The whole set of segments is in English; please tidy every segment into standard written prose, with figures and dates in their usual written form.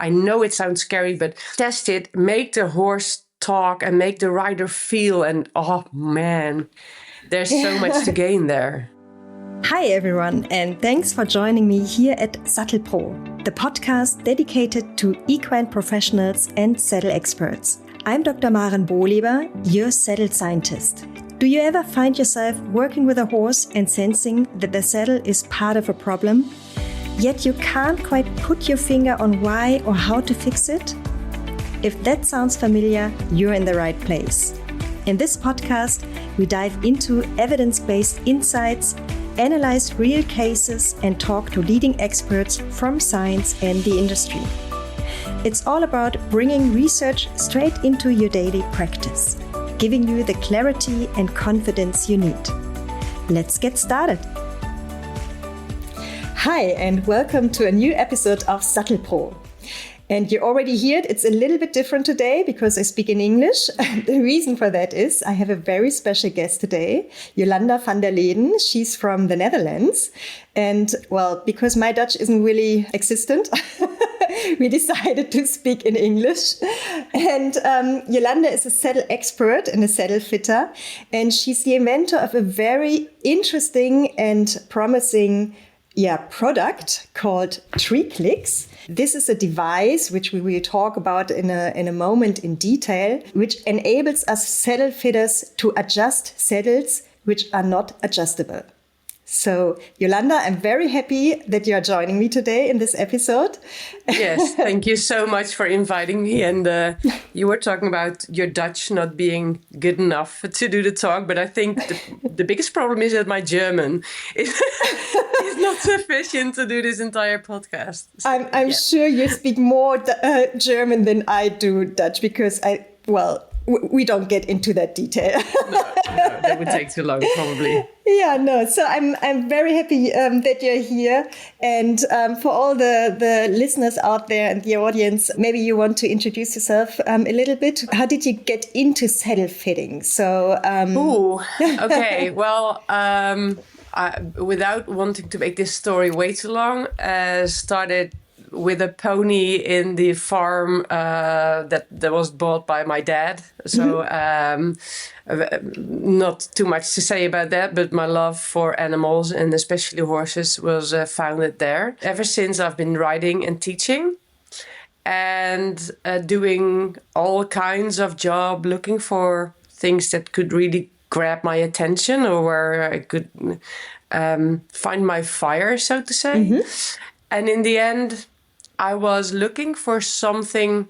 I know it sounds scary, but test it, make the horse talk and make the rider feel. And oh man, there's so much to gain there. Hi everyone, and thanks for joining me here at SattelPRO, the podcast dedicated to equine professionals and saddle experts. I'm Dr. Maren Bohleber, your saddle scientist. Do you ever find yourself working with a horse and sensing that the saddle is part of a problem, yet you can't quite put your finger on why or how to fix it? If that sounds familiar, you're in the right place. In this podcast, we dive into evidence-based insights, analyze real cases, and talk to leading experts from science and the industry. It's all about bringing research straight into your daily practice, giving you the clarity and confidence you need. Let's get started. Hi, and welcome to a new episode of SattelPRO. And you already heard it's a little bit different today because I speak in English. The reason for that is I have a very special guest today, Jolanda van der Leeden. She's from the Netherlands. And well, because my Dutch isn't really existent, we decided to speak in English. And Jolanda is a saddle expert and a saddle fitter. And she's the inventor of a very interesting and promising product called TreeClix. This is a device which we will talk about in a moment in detail, which enables us saddle fitters to adjust saddles which are not adjustable. So, Jolanda, I'm very happy that you are joining me today in this episode. Yes, thank you so much for inviting me. And you were talking about your Dutch not being good enough to do the talk, but I think the biggest problem is that my German is not sufficient to do this entire podcast. So, I'm sure you speak more German than I do Dutch because we don't get into that detail. No, that would take too long, probably. So I'm very happy that you're here. And for all the listeners out there and the audience, maybe you want to introduce yourself a little bit. How did you get into saddle fitting? So, okay. Well, without wanting to make this story way too long, started with a pony in the farm that was bought by my dad. So not too much to say about that, but my love for animals and especially horses was founded there. Ever since I've been riding and teaching and doing all kinds of job, looking for things that could really grab my attention or where I could find my fire, so to say. Mm-hmm. And in the end, I was looking for something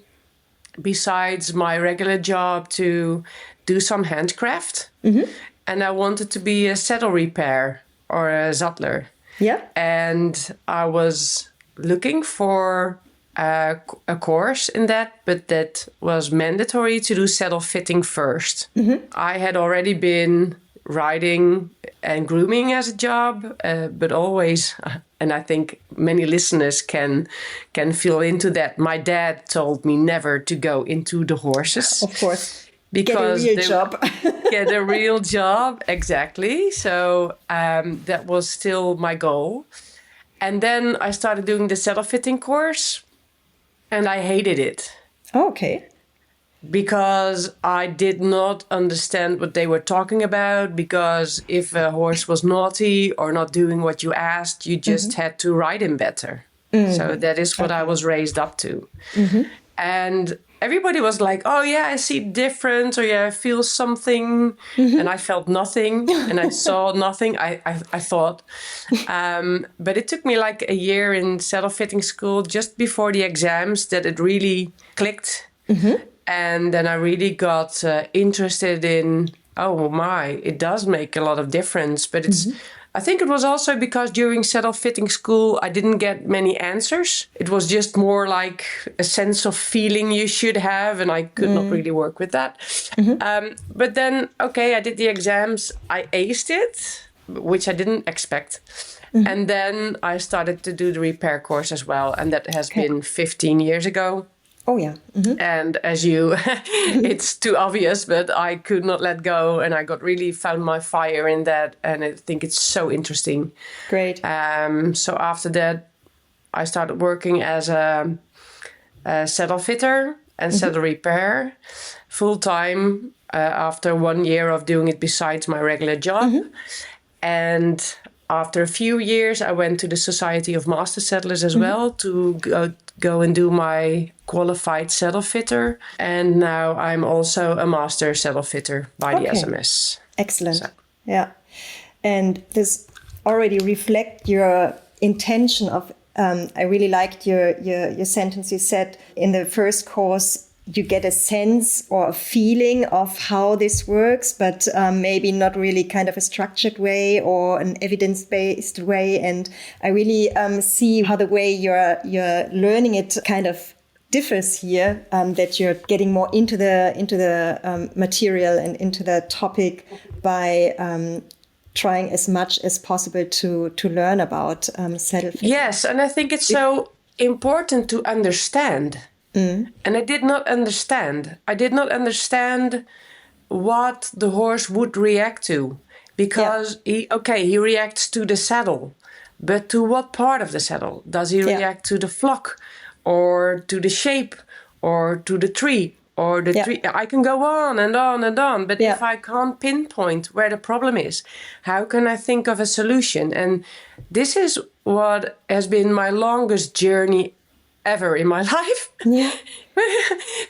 besides my regular job to do some handcraft. Mm-hmm. And I wanted to be a saddle repair or a saddler. Yeah. And I was looking for a course in that, but that was mandatory to do saddle fitting first. Mm-hmm. I had already been riding and grooming as a job, but always, and I think many listeners can feel into that. My dad told me never to go into the horses. Of course. Because get a real job. Get a real job, exactly. So that was still my goal. And then I started doing the saddle fitting course, and I hated it. Oh, okay. Because I did not understand what they were talking about, because if a horse was naughty or not doing what you asked, you just had to ride him better. Mm-hmm. So that is what I was raised up to. Mm-hmm. And everybody was like, oh yeah, I see difference, or yeah, I feel something. Mm-hmm. And I felt nothing and I saw nothing, I thought. But it took me like a year in saddle fitting school just before the exams that it really clicked. Mm-hmm. And then I really got interested in, it does make a lot of difference. But I think it was also because during saddle fitting school, I didn't get many answers. It was just more like a sense of feeling you should have. And I could not really work with that. Mm-hmm. But then, I did the exams. I aced it, which I didn't expect. Mm-hmm. And then I started to do the repair course as well. And that has been 15 years ago. Oh, yeah. Mm-hmm. And as you, it's too obvious, but I could not let go. And I found my fire in that. And I think it's so interesting. Great. So after that, I started working as a saddle fitter and saddle repair full-time after 1 year of doing it besides my regular job. And after a few years, I went to the Society of Master Saddlers as well to go and do my qualified saddle fitter. And now I'm also a Master Saddle Fitter by the SMS. Excellent. So. Yeah. And this already reflect your intention of, I really liked your sentence you said in the first course, you get a sense or a feeling of how this works, but maybe not really kind of a structured way or an evidence-based way. And I really see how the way you're learning it kind of differs here, that you're getting more into the material and into the topic by trying as much as possible to learn about saddle fitting. Yes, and I think it's so important to understand. And I did not understand. I did not understand what the horse would react to, because he reacts to the saddle, but to what part of the saddle? Does he react to the flock, or to the shape, or to the tree, or the tree? I can go on and on and on, but if I can't pinpoint where the problem is, how can I think of a solution? And this is what has been my longest journey ever in my life,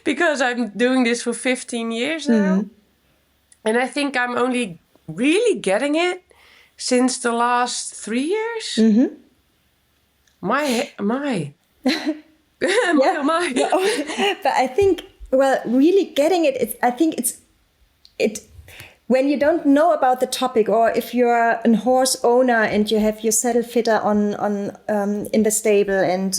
because I'm doing this for 15 years now, and I think I'm only really getting it since the last 3 years. My. But I think, really getting it. I think it. When you don't know about the topic, or if you're a horse owner and you have your saddle fitter on in the stable and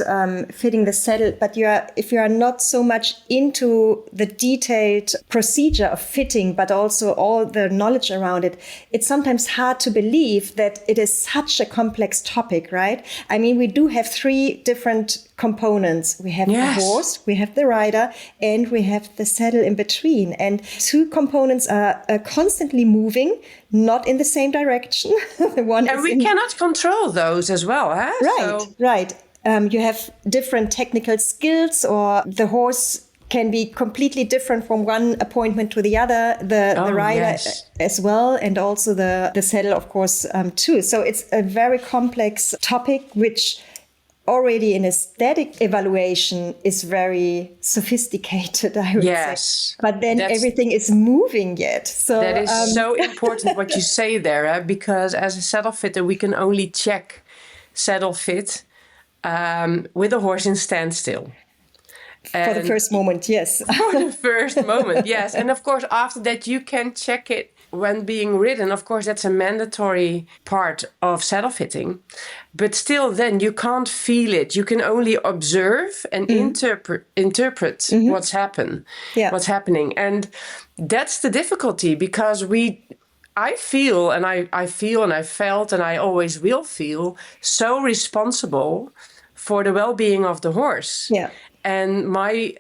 fitting the saddle, but if you are not so much into the detailed procedure of fitting, but also all the knowledge around it, it's sometimes hard to believe that it is such a complex topic, right? I mean, we do have 3 different components. We have the horse, we have the rider, and we have the saddle in between. And 2 components are constantly moving, not in the same direction. We cannot control those as well, huh? Right. You have different technical skills, or the horse can be completely different from one appointment to the other, the rider as well, and also the saddle, of course, too. So it's a very complex topic, which already in aesthetic evaluation is very sophisticated, I would say. But then everything is moving yet. So that is so important what you say there, because as a saddle fitter, we can only check saddle fit with a horse in standstill. For the first moment, yes. For the first moment, yes. And of course, after that, you can check it when being ridden. Of course, that's a mandatory part of saddle fitting. But still, then you can't feel it. You can only observe and interpret what's happening. And that's the difficulty, because I feel and I felt and I always will feel so responsible for the well-being of the horse. Yeah. And my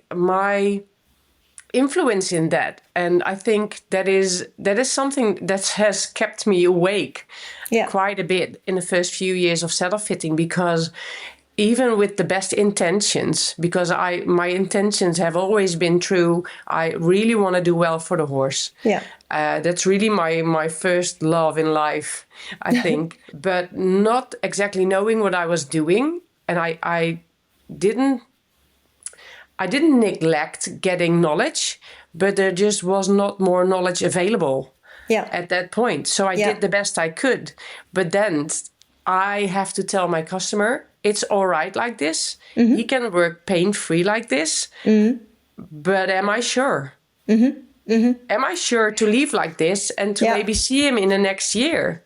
influence in that, and I think that is something that has kept me awake quite a bit in the first few years of saddle fitting, because even with the best intentions, because my intentions have always been true, I really want to do well for the horse. That's really my first love in life, I think. But not exactly knowing what I was doing, and I didn't neglect getting knowledge, but there just was not more knowledge available at that point. So I did the best I could. But then I have to tell my customer, it's all right like this. He can work pain-free like this. But am I sure? Am I sure to leave like this and to maybe see him in the next year?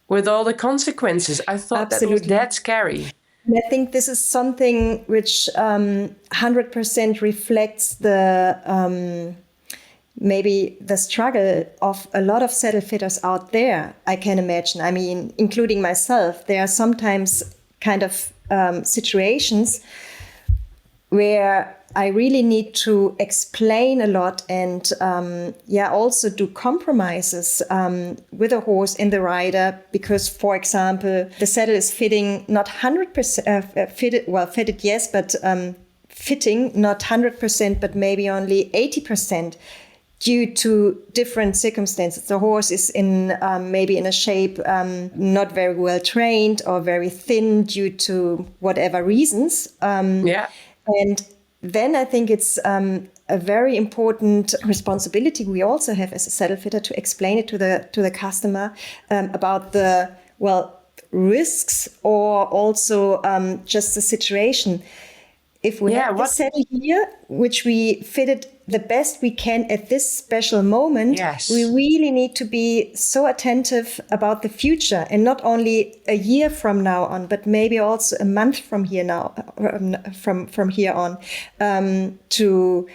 With all the consequences. I thought that was that scary. I think this is something which 100% reflects the maybe the struggle of a lot of saddle fitters out there, I can imagine. I mean, including myself, there are sometimes kind of situations where I really need to explain a lot and also do compromises with a horse and the rider, because, for example, the saddle is fitting not 100% fitted, yes, but fitting, not 100%, but maybe only 80%. Due to different circumstances. The horse is in maybe in a shape not very well trained or very thin due to whatever reasons. And then I think it's a very important responsibility we also have as a saddle fitter to explain it to the customer about the risks or also just the situation. If we have this saddle here, which we fitted the best we can at this special moment, we really need to be so attentive about the future, and not only a year from now on, but maybe also a month from here now, from here on, to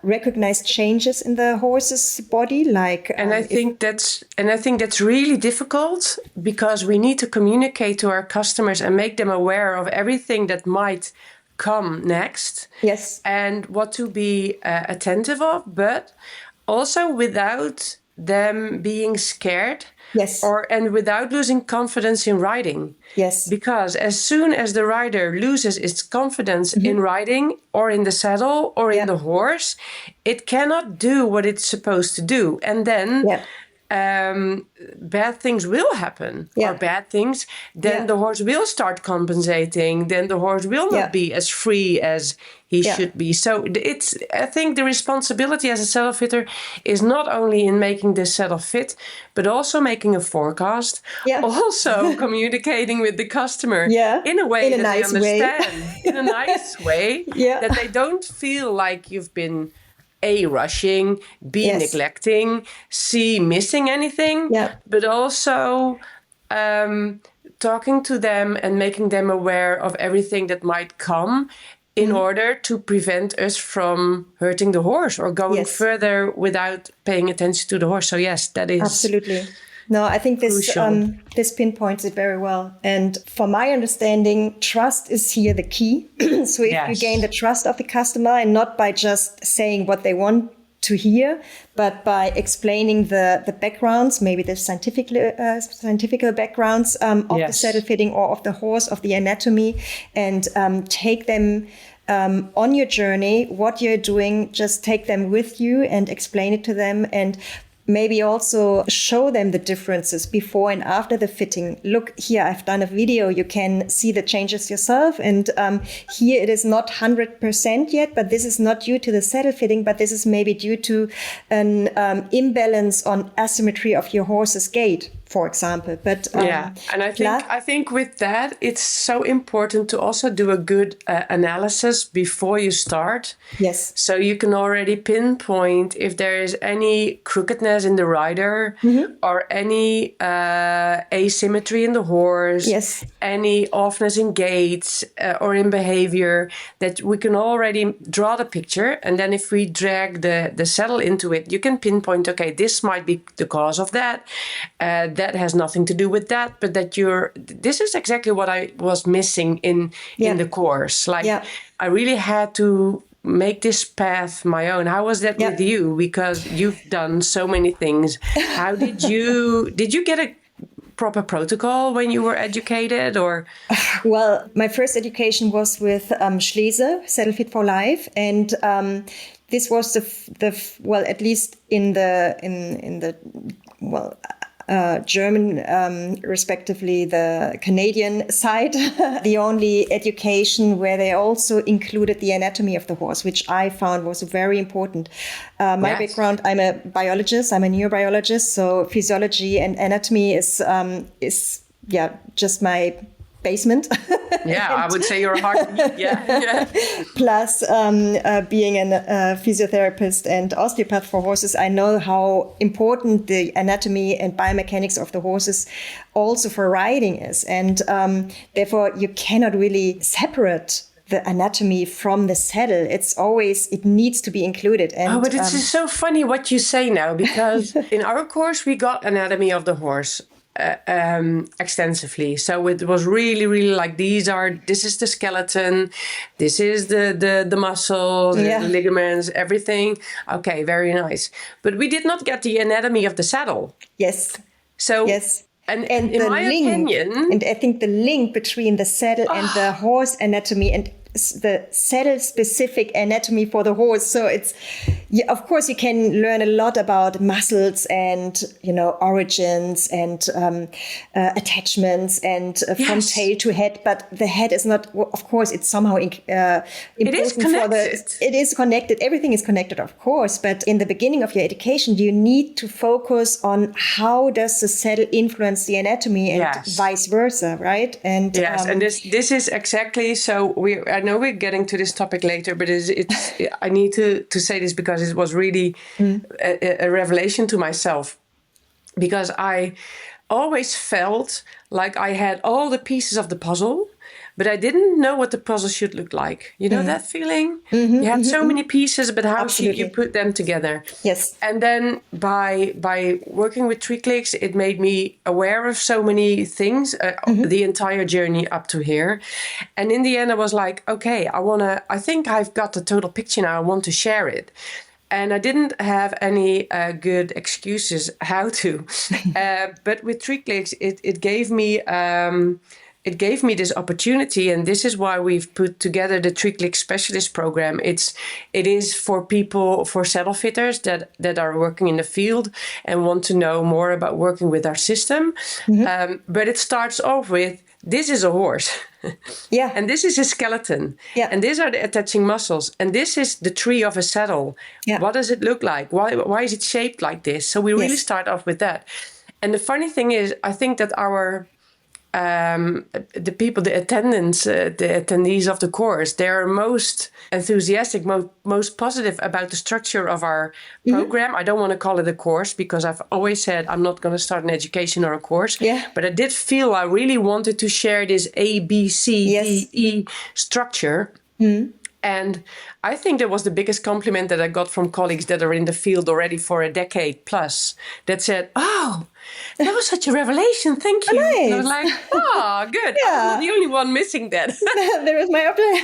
recognize changes in the horse's body. I think that's really difficult, because we need to communicate to our customers and make them aware of everything that might come next. Yes. And what to be attentive of, but also without them being scared. Yes. And without losing confidence in riding. Yes. Because as soon as the rider loses its confidence in riding or in the saddle or in the horse, it cannot do what it's supposed to do. And then bad things will happen, or bad things. Then the horse will start compensating. Then the horse will not be as free as he should be. So I think the responsibility as a saddle fitter is not only in making the saddle fit, but also making a forecast, also communicating with the customer in a way that they understand, in a nice way, that they don't feel like you've been A, rushing, B, neglecting, C, missing anything, but also talking to them and making them aware of everything that might come in order to prevent us from hurting the horse or going further without paying attention to the horse. So yes, that is absolutely. No, I think this pinpoints it very well. And from my understanding, trust is here the key. So if you gain the trust of the customer, and not by just saying what they want to hear, but by explaining the backgrounds, maybe the scientific backgrounds of the saddle fitting or of the horse, of the anatomy, and take them on your journey, what you're doing, just take them with you and explain it to them, and maybe also show them the differences before and after the fitting. Look, here I've done a video. You can see the changes yourself. And here it is not 100% yet, but this is not due to the saddle fitting, but this is maybe due to an imbalance on asymmetry of your horse's gait, for example. But and I think with that, it's so important to also do a good analysis before you start. Yes. So you can already pinpoint if there is any crookedness in the rider, or any asymmetry in the horse, any offness in gait or in behavior, that we can already draw the picture. And then if we drag the saddle into it, you can pinpoint, okay, this might be the cause of that. That has nothing to do with that, but this is exactly what I was missing in the course. I really had to make this path my own. How was that with you? Because you've done so many things. How did you get a proper protocol when you were educated, or? Well, my first education was with Schlese, Saddle Fit for Life, and this was the at least in the German, respectively the Canadian side, the only education where they also included the anatomy of the horse, which I found was very important. My background, I'm a biologist, I'm a neurobiologist, so physiology and anatomy is just my basement. I would say you're a hard Plus, being a physiotherapist and osteopath for horses, I know how important the anatomy and biomechanics of the horses also for riding is. And therefore, you cannot really separate the anatomy from the saddle. It needs to be included. And, but it's so funny what you say now, because in our course, we got anatomy of the horse extensively. So it was really, really like, this is the skeleton, this is the muscles, the ligaments, everything. Okay, very nice. But we did not get the anatomy of the saddle. Yes. So and in my opinion, and I think the link between the saddle and the horse anatomy, and the saddle specific anatomy for the horse. So of course, you can learn a lot about muscles and, origins and attachments and from tail to head. But the head is not, of course, it's somehow important. It is connected. It is connected. Everything is connected, of course. But in the beginning of your education, you need to focus on how does the saddle influence the anatomy and vice versa, right? And and this is exactly so. I know we're getting to this topic later, but it's I need to say this because it was really a revelation to myself, because I always felt like I had all the pieces of the puzzle, but I didn't know what the puzzle should look like. You know that feeling? You had so many pieces, but how should you put them together? Yes. And then by working with TreeClix, it made me aware of so many things, the entire journey up to here. And in the end, I was like, okay, I think I've got the total picture now. I want to share it. And I didn't have any good excuses how to. But with TreeClix, it gave me... It gave me this opportunity, and this is why we've put together the TreeClix specialist program. It is for people, for saddle fitters that are working in the field and want to know more about working with our system. But it starts off with, this is a horse. And this is a skeleton. And these are the attaching muscles. And this is the tree of a saddle. What does it look like? Why is it shaped like this? So we really start off with that. And the funny thing is, I think that the people, the attendants, the attendees of the course, they're most enthusiastic, most positive about the structure of our program. I don't want to call it a course because I've always said I'm not going to start an education or a course. But I did feel I really wanted to share this A, B, C, D, E structure. And I think that was the biggest compliment that I got from colleagues that are in the field already for a decade plus, that said, "Oh, that was such a revelation. Thank you." Nice. And I was like, "Oh, good. I'm not the only one missing that." That was my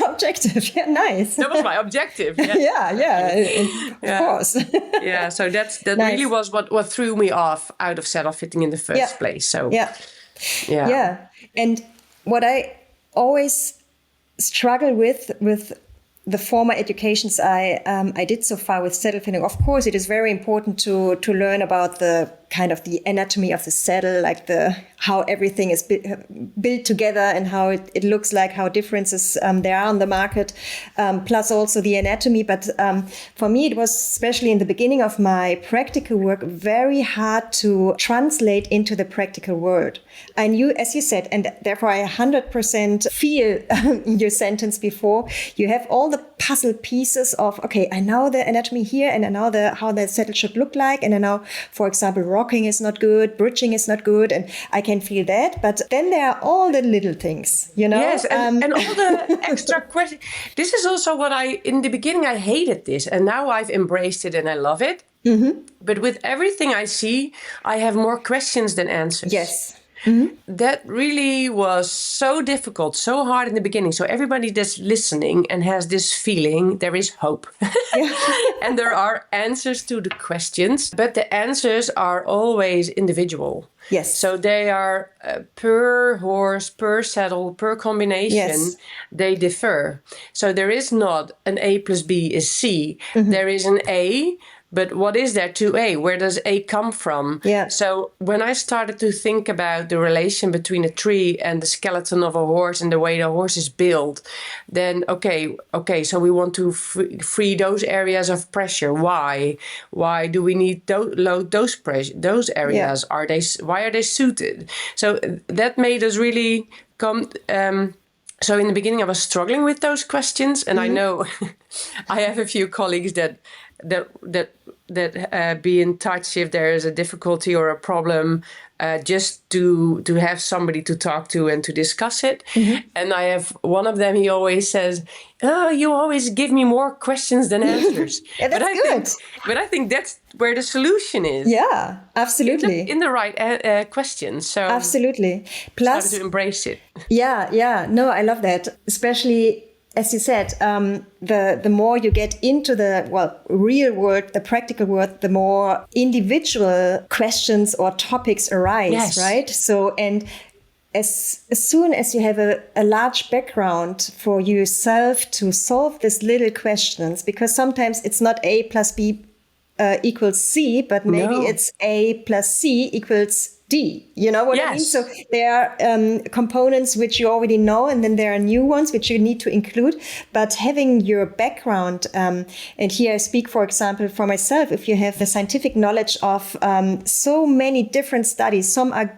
objective. Yeah, nice. That was my objective. Of course. So that nice. Really was what threw me off out of saddle fitting in the first place. So And what I always struggle with the former educations I did so far with saddle fitting, of course, it is very important to learn about the kind of the anatomy of the saddle, like how everything is built together and how it looks like, how differences there are on the market, plus also the anatomy. But for me, it was, especially in the beginning of my practical work, very hard to translate into the practical world. I knew, as you said, and therefore I 100% feel in your sentence before, you have all the puzzle pieces of, okay, I know the anatomy here, and I know how the saddle should look like, and I know, for example, rocking is not good, bridging is not good, and I can feel that. But then there are all the little things, Yes, and all the extra questions. This is also what in the beginning, I hated this, and now I've embraced it and I love it. But with everything I see, I have more questions than answers. Yes. That really was so difficult, so hard in the beginning. So everybody that's listening and has this feeling, there is hope. And there are answers to the questions, but the answers are always individual. Yes. So they are per horse, per saddle, per combination, they differ. So there is not an A plus B is C. There is an A. But what is there to A? Where does A come from? So when I started to think about the relation between a tree and the skeleton of a horse and the way the horse is built, then okay, so we want to free those areas of pressure. Why? Why do we need those areas? Why are they suited? So that made us really come. So in the beginning, I was struggling with those questions, and I know I have a few colleagues that be in touch if there is a difficulty or a problem, just to have somebody to talk to and to discuss it. And I have one of them, he always says, "Oh, you always give me more questions than answers." That's good. But I think that's where the solution is. Yeah, absolutely. In the right questions. So absolutely. Plus, to embrace it. Yeah. No, I love that. Especially, as you said, the more you get into the real world, the practical world, the more individual questions or topics arise, right? So, and as soon as you have a large background for yourself to solve these little questions, because sometimes it's not A plus B equals C, but maybe it's A plus C equals D. You know what I mean? So there are components which you already know, and then there are new ones which you need to include. But having your background, and here I speak, for example, for myself, if you have the scientific knowledge of so many different studies, some are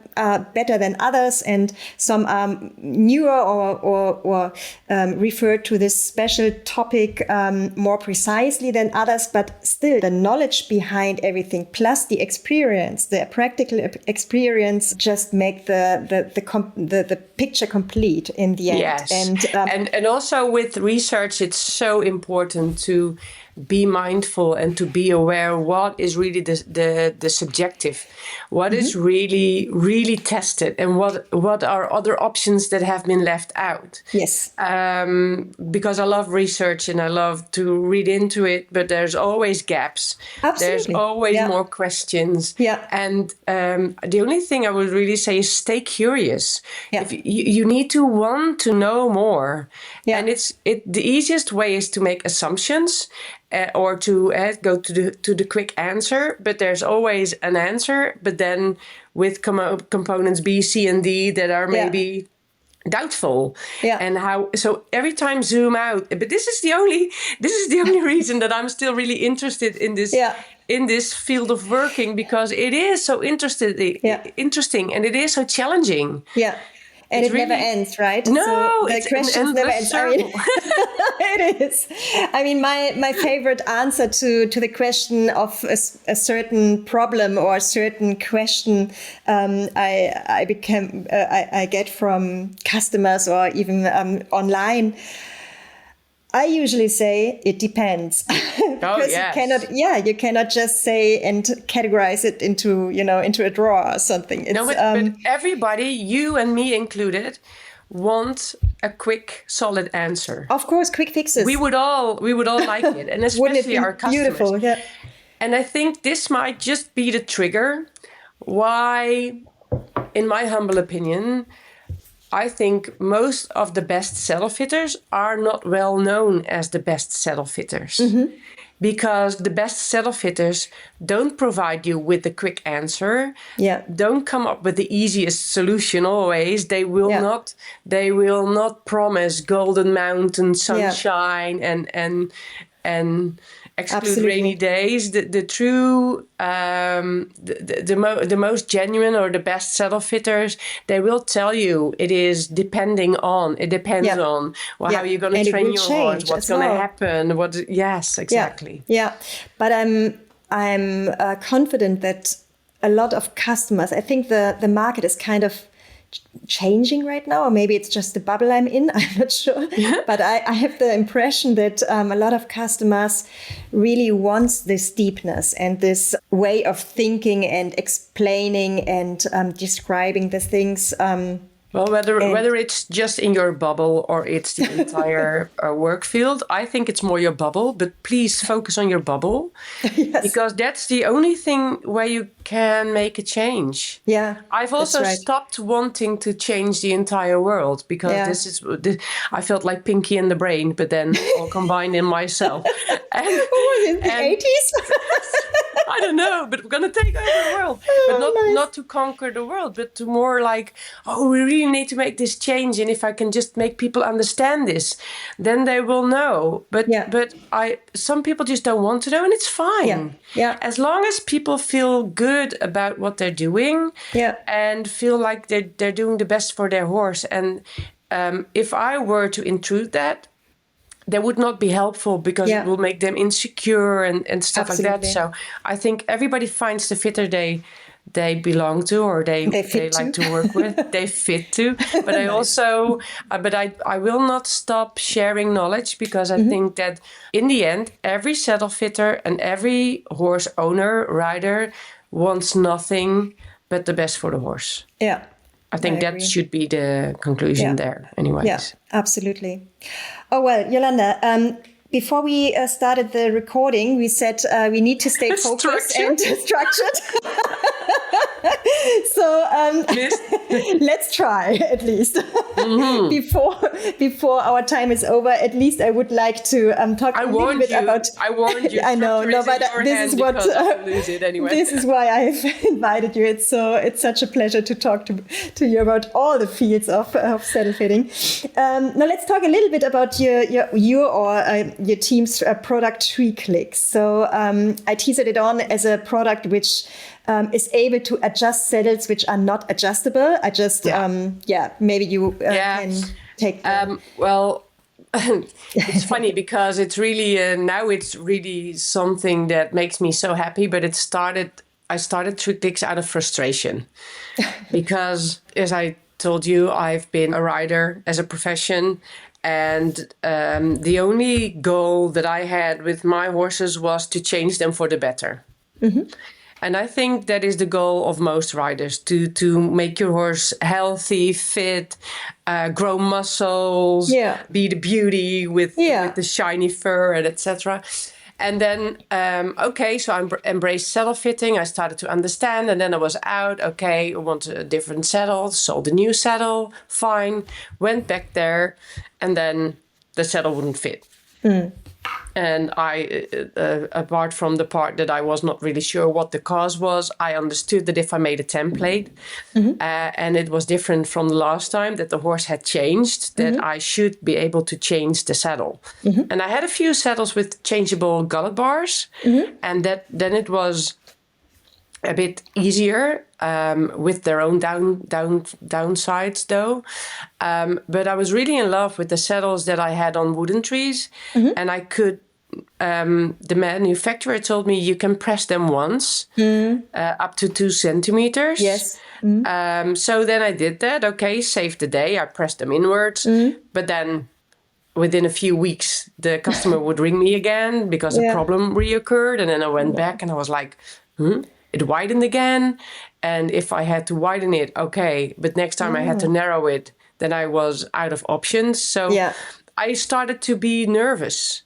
better than others, and some are newer or refer to this special topic more precisely than others, but still the knowledge behind everything, plus the experience, the practical experience, just make the picture complete in the end. Yes, and also with research, it's so important to be mindful and to be aware what is really the subjective, what is really tested, and what are other options that have been left out. Yes. Because I love research and I love to read into it, but there's always gaps. Absolutely. There's always more questions. Yeah. And the only thing I would really say is stay curious. Yeah. If you need to want to know more. Yeah. And the easiest way is to make assumptions. Or to go to the quick answer, but there's always an answer. But then with components B, C, and D that are maybe doubtful, and how. So every time zoom out. But this is the only reason that I'm still really interested in this. In this field of working, because it is so interesting, and it is so challenging. Yeah. And it's it never ends, right? No, so the it's questions never end. It is. I mean, my favorite answer to the question of a certain problem or a certain question I get from customers or even online. I usually say it depends. Because you cannot just say and categorize it into a drawer or something. But everybody, you and me included, want a quick, solid answer. Of course, quick fixes. We would all like it, and especially our customers. Beautiful, yeah. And I think this might just be the trigger why, in my humble opinion, I think most of the best saddle fitters are not well known as the best saddle fitters. Mm-hmm. Because the best saddle fitters don't provide you with the quick answer. Yeah. Don't come up with the easiest solution always. They will not promise golden mountain sunshine and exclude rainy days. The true the most genuine or the best saddle fitters, they will tell you it depends on how you're going to train your horse, what's going to happen. Yes, exactly. Yeah. But I'm confident that a lot of customers, I think the market is kind of changing right now, or maybe it's just the bubble I'm in, I'm not sure. But I have the impression that a lot of customers really want this deepness and this way of thinking and explaining and describing the things. Well, whether it's just in your bubble or it's the entire work field, I think it's more your bubble. But please focus on your bubble, because that's the only thing where you can make a change. Yeah, I've also stopped wanting to change the entire world, because I felt like Pinky and the Brain, but then all combined in myself. In the 80s? I don't know, but we're going to take over the world. But not to conquer the world, but to more like, we really need to make this change. And if I can just make people understand this, then they will know. But some people just don't want to know, and it's fine. Yeah. As long as people feel good about what they're doing and feel like they're doing the best for their horse. And if I were to intrude that would not be helpful, because it will make them insecure and stuff like that. So I think everybody finds the fitter they belong to, or they like to work with, they fit to. But I also, I will not stop sharing knowledge, because I think that in the end, every saddle fitter and every horse owner, rider wants nothing but the best for the horse. Yeah. I think that should be the conclusion there anyways. Yeah, absolutely. Oh, well, Jolanda, before we started the recording, we said we need to stay focused and structured. So Let's try at least. Before our time is over, at least I would like to talk a little bit about. I warned you. I know, no, but this is what lose it anyway. This is why I've invited you. It's such a pleasure to talk to you about all the fields of saddle fitting. Now let's talk a little bit about your team's product TreeClix. So I teased it on as a product which is able to adjust saddles which are not adjustable. I just, maybe you can take. Well, it's funny because it's really now it's really something that makes me so happy. But I started TreeClix out of frustration because, as I told you, I've been a rider as a profession. And the only goal that I had with my horses was to change them for the better. Mm-hmm. And I think that is the goal of most riders, to make your horse healthy, fit, grow muscles, be the beauty with the shiny fur, and etc. And then, so I embraced saddle fitting. I started to understand, and then I was out. Okay, I want a different saddle. Sold a new saddle. Fine. Went back there, and then the saddle wouldn't fit. Mm. And I, apart from the part that I was not really sure what the cause was, I understood that if I made a template, and it was different from the last time, that the horse had changed, that I should be able to change the saddle. Mm-hmm. And I had a few saddles with changeable gullet bars, and then it was a bit easier with their own downsides, though. But I was really in love with the saddles that I had on wooden trees, and I could. The manufacturer told me you can press them once, up to 2 centimeters. Yes. So then I did that. Okay, saved the day. I pressed them inwards, but then within a few weeks, the customer would ring me again because a problem reoccurred, and then I went back and I was like, It widened again, and if I had to widen it, okay, but next time I had to narrow it, then I was out of options. So I started to be nervous.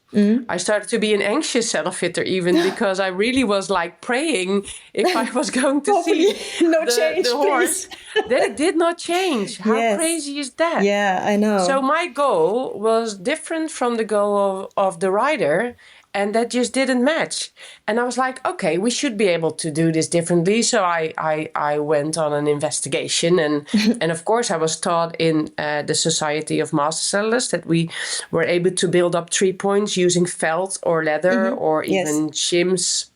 I started to be an anxious saddle fitter even because I really was like praying if I was going to see the horse that it did not change. How crazy is that? Yeah, I know. So my goal was different from the goal of the rider, and that just didn't match. And I was like, okay, we should be able to do this differently. So I went on an investigation. And of course, I was taught in the Society of Master Saddlers that we were able to build up 3 points using felt or leather or even shims.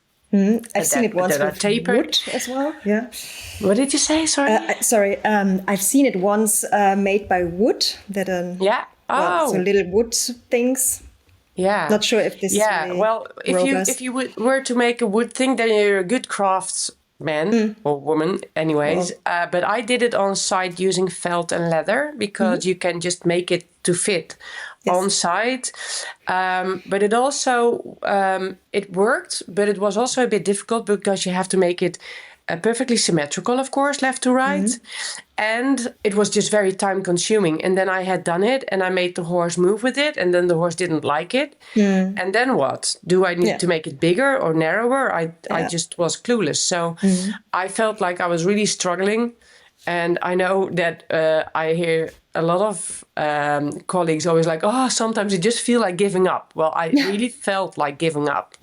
I've seen it once with wood as well. Yeah. What did you say? Sorry. I've seen it once made by wood. So little wood things. Yeah. Not sure if this is really well, if you were to make a wood thing, then you're a good craftsman or woman anyways. But I did it on site using felt and leather because you can just make it to fit on site. But it also, it worked, but it was also a bit difficult because you have to make it perfectly symmetrical, of course, left to right. And it was just very time consuming. And then I had done it and I made the horse move with it. And then the horse didn't like it. And then what? Do I need to make it bigger or narrower? I just was clueless. So I felt like I was really struggling. And I know that I hear a lot of colleagues always like, oh, sometimes you just feel like giving up. Well, I really felt like giving up.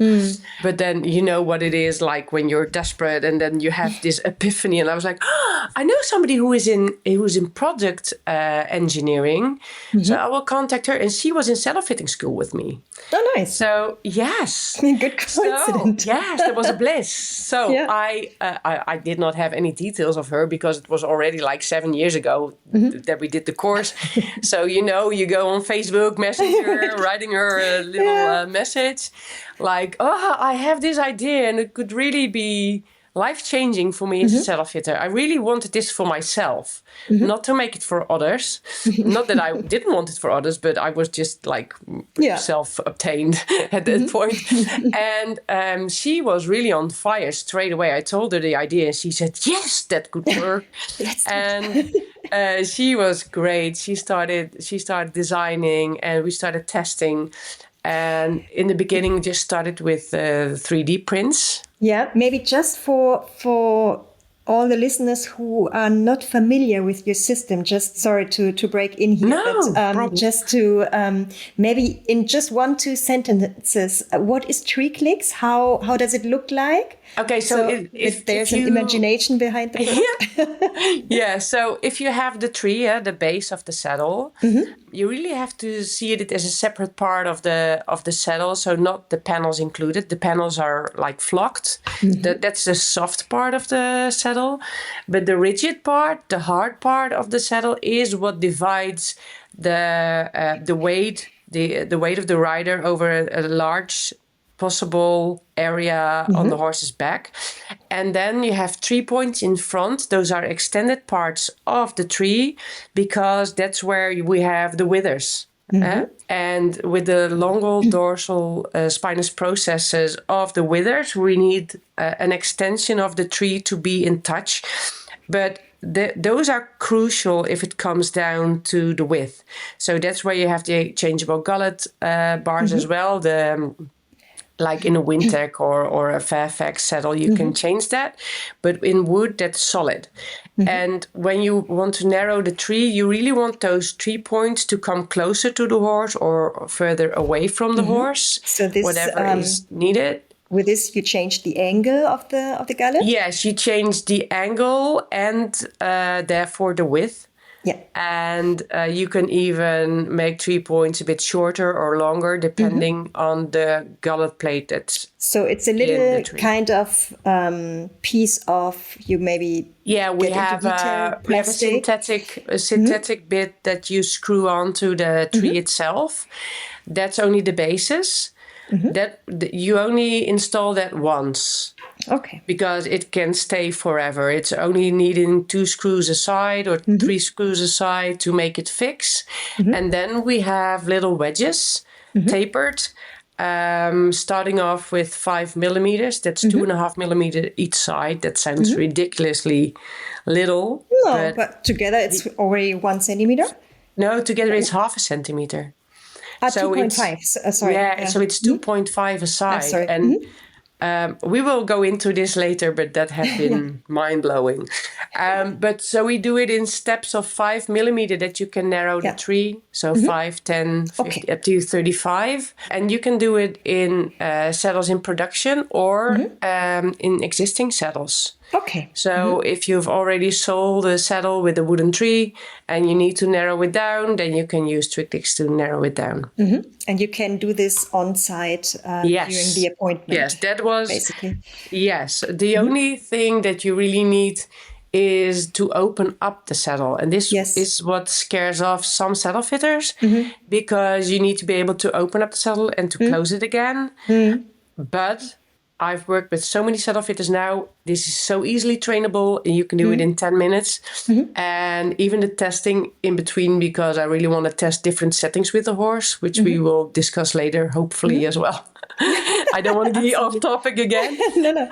But then you know what it is like when you're desperate and then you have this epiphany. And I was like, oh, I know somebody who is in product engineering. So I will contact her. And she was in saddle fitting school with me. Oh, nice. So, yes. Good coincidence. So, yes, that was a bliss. So I did not have any details of her because it was already like 7 years ago that we did the course. So, you go on Facebook Messenger, writing her a little message like, oh, I have this idea and it could really be life-changing for me as a saddle fitter. I really wanted this for myself, not to make it for others. Not that I didn't want it for others, but I was just like self-obtained at that point. And she was really on fire straight away. I told her the idea and she said, yes, that could work. And she was great. She started designing and we started testing. And in the beginning, just started with 3D prints. Yeah, maybe just for all the listeners who are not familiar with your system, just sorry to break in here, No, but just to maybe in just 1-2 sentences, what is TreeClix? How does it look like? Okay, so if there's an imagination behind the product. Yeah, so if you have the tree, the base of the saddle, you really have to see it as a separate part of the saddle, so not the panels included. The panels are like flocked. That's the soft part of the saddle. But the rigid part, the hard part of the saddle, is what divides the weight, the weight of the rider over a large possible area on the horse's back. And then you have 3 points in front. Those are extended parts of the tree, because that's where we have the withers. And with the longal dorsal spinous processes of the withers, we need an extension of the tree to be in touch. But those are crucial if it comes down to the width. So that's where you have the changeable gullet bars as well. Like in a Wintec or a Fairfax saddle, you can change that. But in wood, that's solid. And when you want to narrow the tree, you really want those 3 points to come closer to the horse or further away from the horse, so this, whatever is needed. With this, you change the angle of the gullet? Yes, you change the angle and therefore the width. Yeah. And you can even make 3 points a bit shorter or longer, depending on the gullet plate that's so it's a little kind of piece of, you maybe we have a synthetic bit that you screw onto the tree itself. That's only the basis. That you only install that once. Okay. Because it can stay forever. It's only needing 2 screws aside or 3 screws aside to make it fix. And then we have little wedges, tapered, starting off with 5 millimeters. That's 2.5 millimeters each side. That sounds ridiculously little. No, but together it's already 1 centimeter? No, together it's half a centimeter. So 2.5, sorry. Yeah, so it's 2.5 aside. Sorry. And we will go into this later, but that has been mind-blowing. But so we do it in steps of 5 millimeter that you can narrow the tree. So 5, 10, 50, up to 35. And you can do it in saddles in production or in existing saddles. Okay. So if you've already sold a saddle with a wooden tree and you need to narrow it down, then you can use TreeClix to narrow it down. And you can do this on site during the appointment. Yes, that was basically. Yes, the only thing that you really need is to open up the saddle. And this is what scares off some saddle fitters, because you need to be able to open up the saddle and to close it again. But I've worked with so many saddle fitters now. This is so easily trainable. You can do it in 10 minutes. And even the testing in between, because I really want to test different settings with the horse, which we will discuss later, hopefully as well. I don't want to be off topic again. No.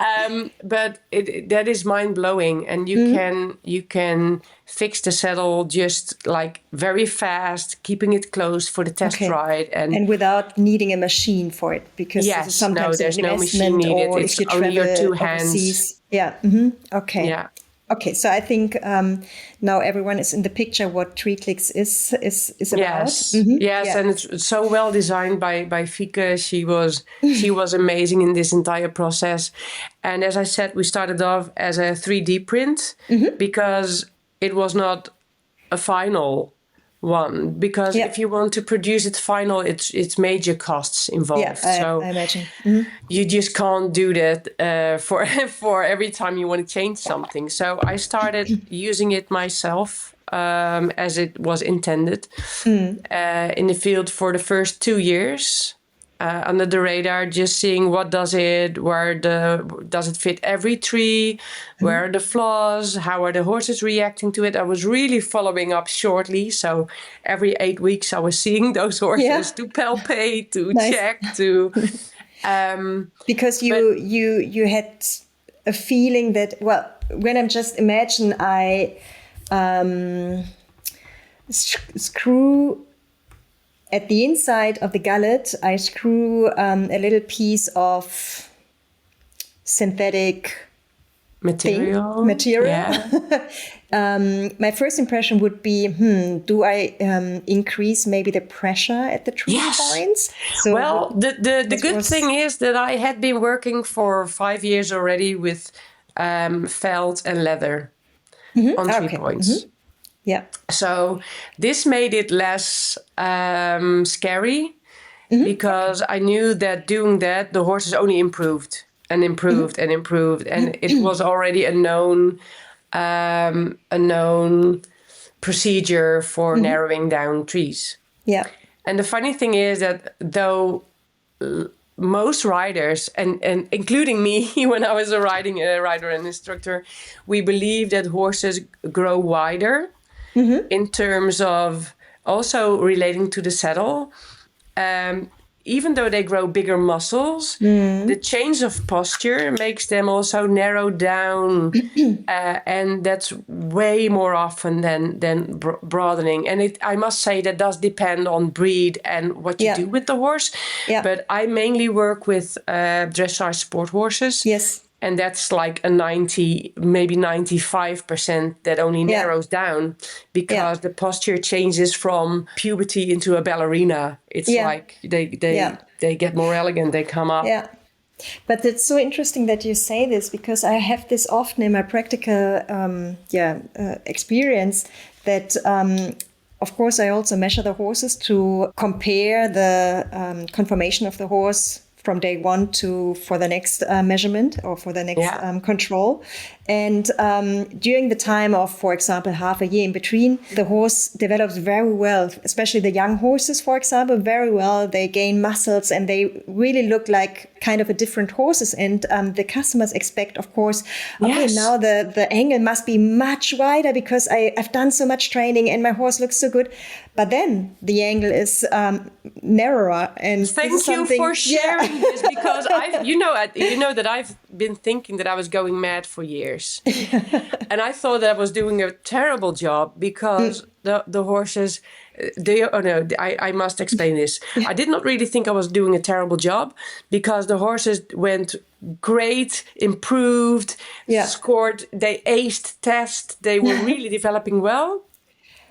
But that is mind-blowing. And you can fix the saddle just like very fast, keeping it closed for the test ride. And without needing a machine for it, because sometimes there's no machine needed. It's only your 2 hands. Yeah. Okay. Yeah. Okay, so I think now everyone is in the picture what TreeClix is about. Yes, and it's so well designed by Fieke. She was amazing in this entire process. And as I said, we started off as a 3D print because it was not a final one. Because if you want to produce it final, it's major costs involved. Yeah, I imagine. You just can't do that for every time you want to change something. So I started using it myself as it was intended in the field for the first 2 years. Under the radar, just seeing what does it fit every tree, where are the flaws, how are the horses reacting to it. I was really following up shortly, so every 8 weeks I was seeing those horses to palpate, to check, to because you had a feeling that, well, when I'm just imagine I screw at the inside of the gullet, I screw a little piece of synthetic material. Yeah. My first impression would be, do I increase maybe the pressure at the tree points? So well, the good thing is that I had been working for 5 years already with felt and leather on 3 points. Yeah. So this made it less scary because I knew that doing that, the horses only improved and improved and improved. And it was already a known procedure for narrowing down trees. Yeah. And the funny thing is that though most riders, and including me when I was a rider and instructor, we believe that horses grow wider in terms of also relating to the saddle. Even though they grow bigger muscles, the change of posture makes them also narrow down. And that's way more often than broadening. And I must say that does depend on breed and what you do with the horse. Yeah. But I mainly work with dressage sport horses. Yes. And that's like a 90, maybe 95% that only narrows down because the posture changes from puberty into a ballerina. It's like they get more elegant, they come up. Yeah. But it's so interesting that you say this because I have this often in my practical experience that of course I also measure the horses to compare the conformation of the horse from day one for the next measurement or for the next control. And during the time of, for example, half a year in between, the horse develops very well, especially the young horses, for example, very well. They gain muscles and they really look like kind of a different horses. And the customers expect, of course, okay, now the angle must be much wider because I've done so much training and my horse looks so good. But then the angle is narrower. And thank you for sharing this because you know that I've been thinking that I was going mad for years. And I thought that I was doing a terrible job because the horses, I must explain this. I did not really think I was doing a terrible job because the horses went great, improved, scored, they aced tests, they were really developing well.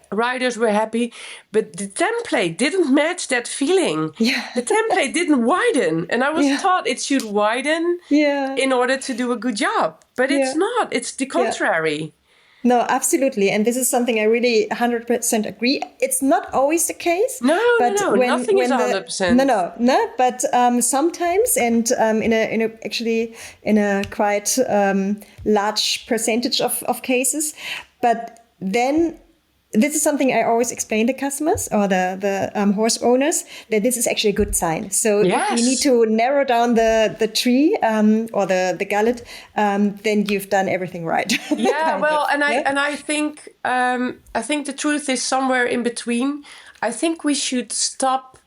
Riders were happy, but the template didn't match that feeling. Yeah. The template didn't widen. And I was taught it should widen in order to do a good job. But it's not. It's the contrary. No, absolutely. And this is something I really 100% agree. It's not always the case. No, nothing is 100%. No. But sometimes, and in a quite large percentage of cases. But then this is something I always explain to customers or the horse owners, that this is actually a good sign. So if you need to narrow down the tree or the gullet, then you've done everything right. Yeah, well, and I think the truth is somewhere in between. I think we should stop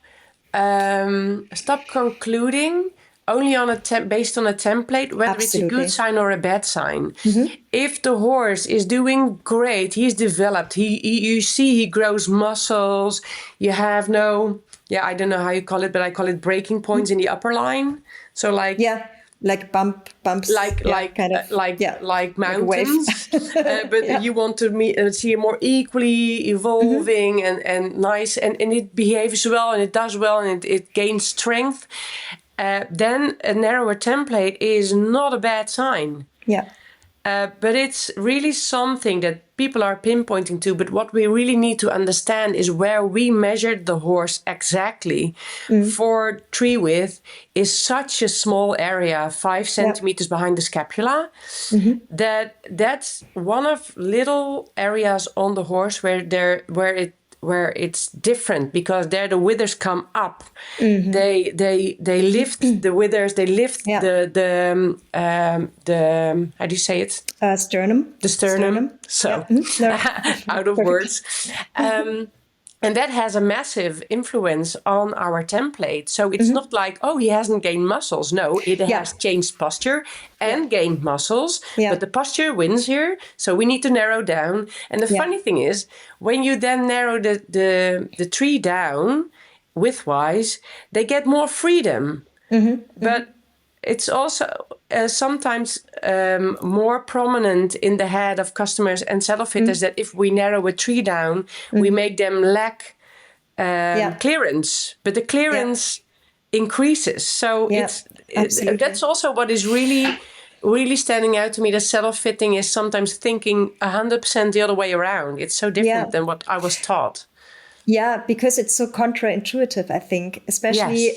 concluding only on based on a template, whether it's a good sign or a bad sign. If the horse is doing great, he's developed, you see he grows muscles, you have I don't know how you call it, but I call it breaking points in the upper line. So like bumps, like mountains, but you want to see it more equally evolving and nice, and it behaves well and it does well and it gains strength. Then a narrower template is not a bad sign. Yeah. But it's really something that people are pinpointing to. But what we really need to understand is where we measured the horse exactly for tree width is such a small area, 5 centimeters behind the scapula, that's one of little areas on the horse where it's different because there the withers come up. They lift the withers. They lift the how do you say it? Sternum. The sternum. So out of words. And that has a massive influence on our template. So it's not like, he hasn't gained muscles. No, it has changed posture and gained muscles. Yeah. But the posture wins here. So we need to narrow down. And the funny thing is, when you then narrow the tree down widthwise, they get more freedom. But it's also sometimes more prominent in the head of customers and saddle fitters that if we narrow a tree down, we make them lack clearance, but the clearance increases. So that's also what is really standing out to me. That saddle fitting is sometimes thinking 100% the other way around. It's so different than what I was taught. Yeah, because it's so counterintuitive, I think, especially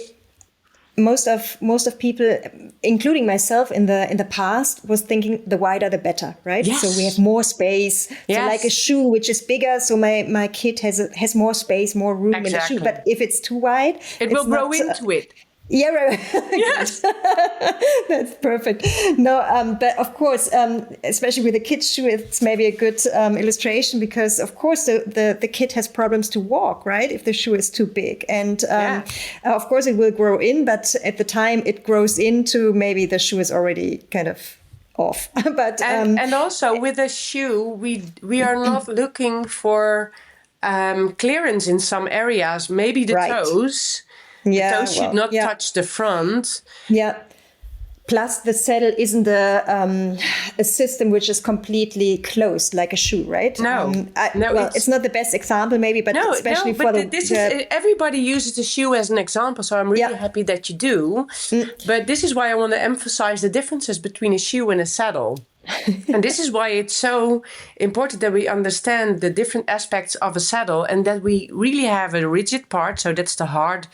most of people, including myself in the past, was thinking the wider the better, right? Yes. So we have more space. So like a shoe which is bigger, so my kid has more space, more room in the shoe. But if it's too wide, it will grow into it. Yeah, right. Yes. That's perfect. No, but of course, especially with a kid's shoe, it's maybe a good illustration because, of course, the kid has problems to walk, right? If the shoe is too big. And of course, it will grow in, but at the time it grows into, maybe the shoe is already kind of off. But and also with a shoe, we are not looking for clearance in some areas, maybe the toes. Yeah, the toes should not touch the front. Yeah. Plus, the saddle isn't a system which is completely closed like a shoe, right? No, it's not the best example, maybe, but especially for everybody uses the shoe as an example, so I'm really happy that you do. But this is why I want to emphasize the differences between a shoe and a saddle. And this is why it's so important that we understand the different aspects of a saddle and that we really have a rigid part. So that's the hard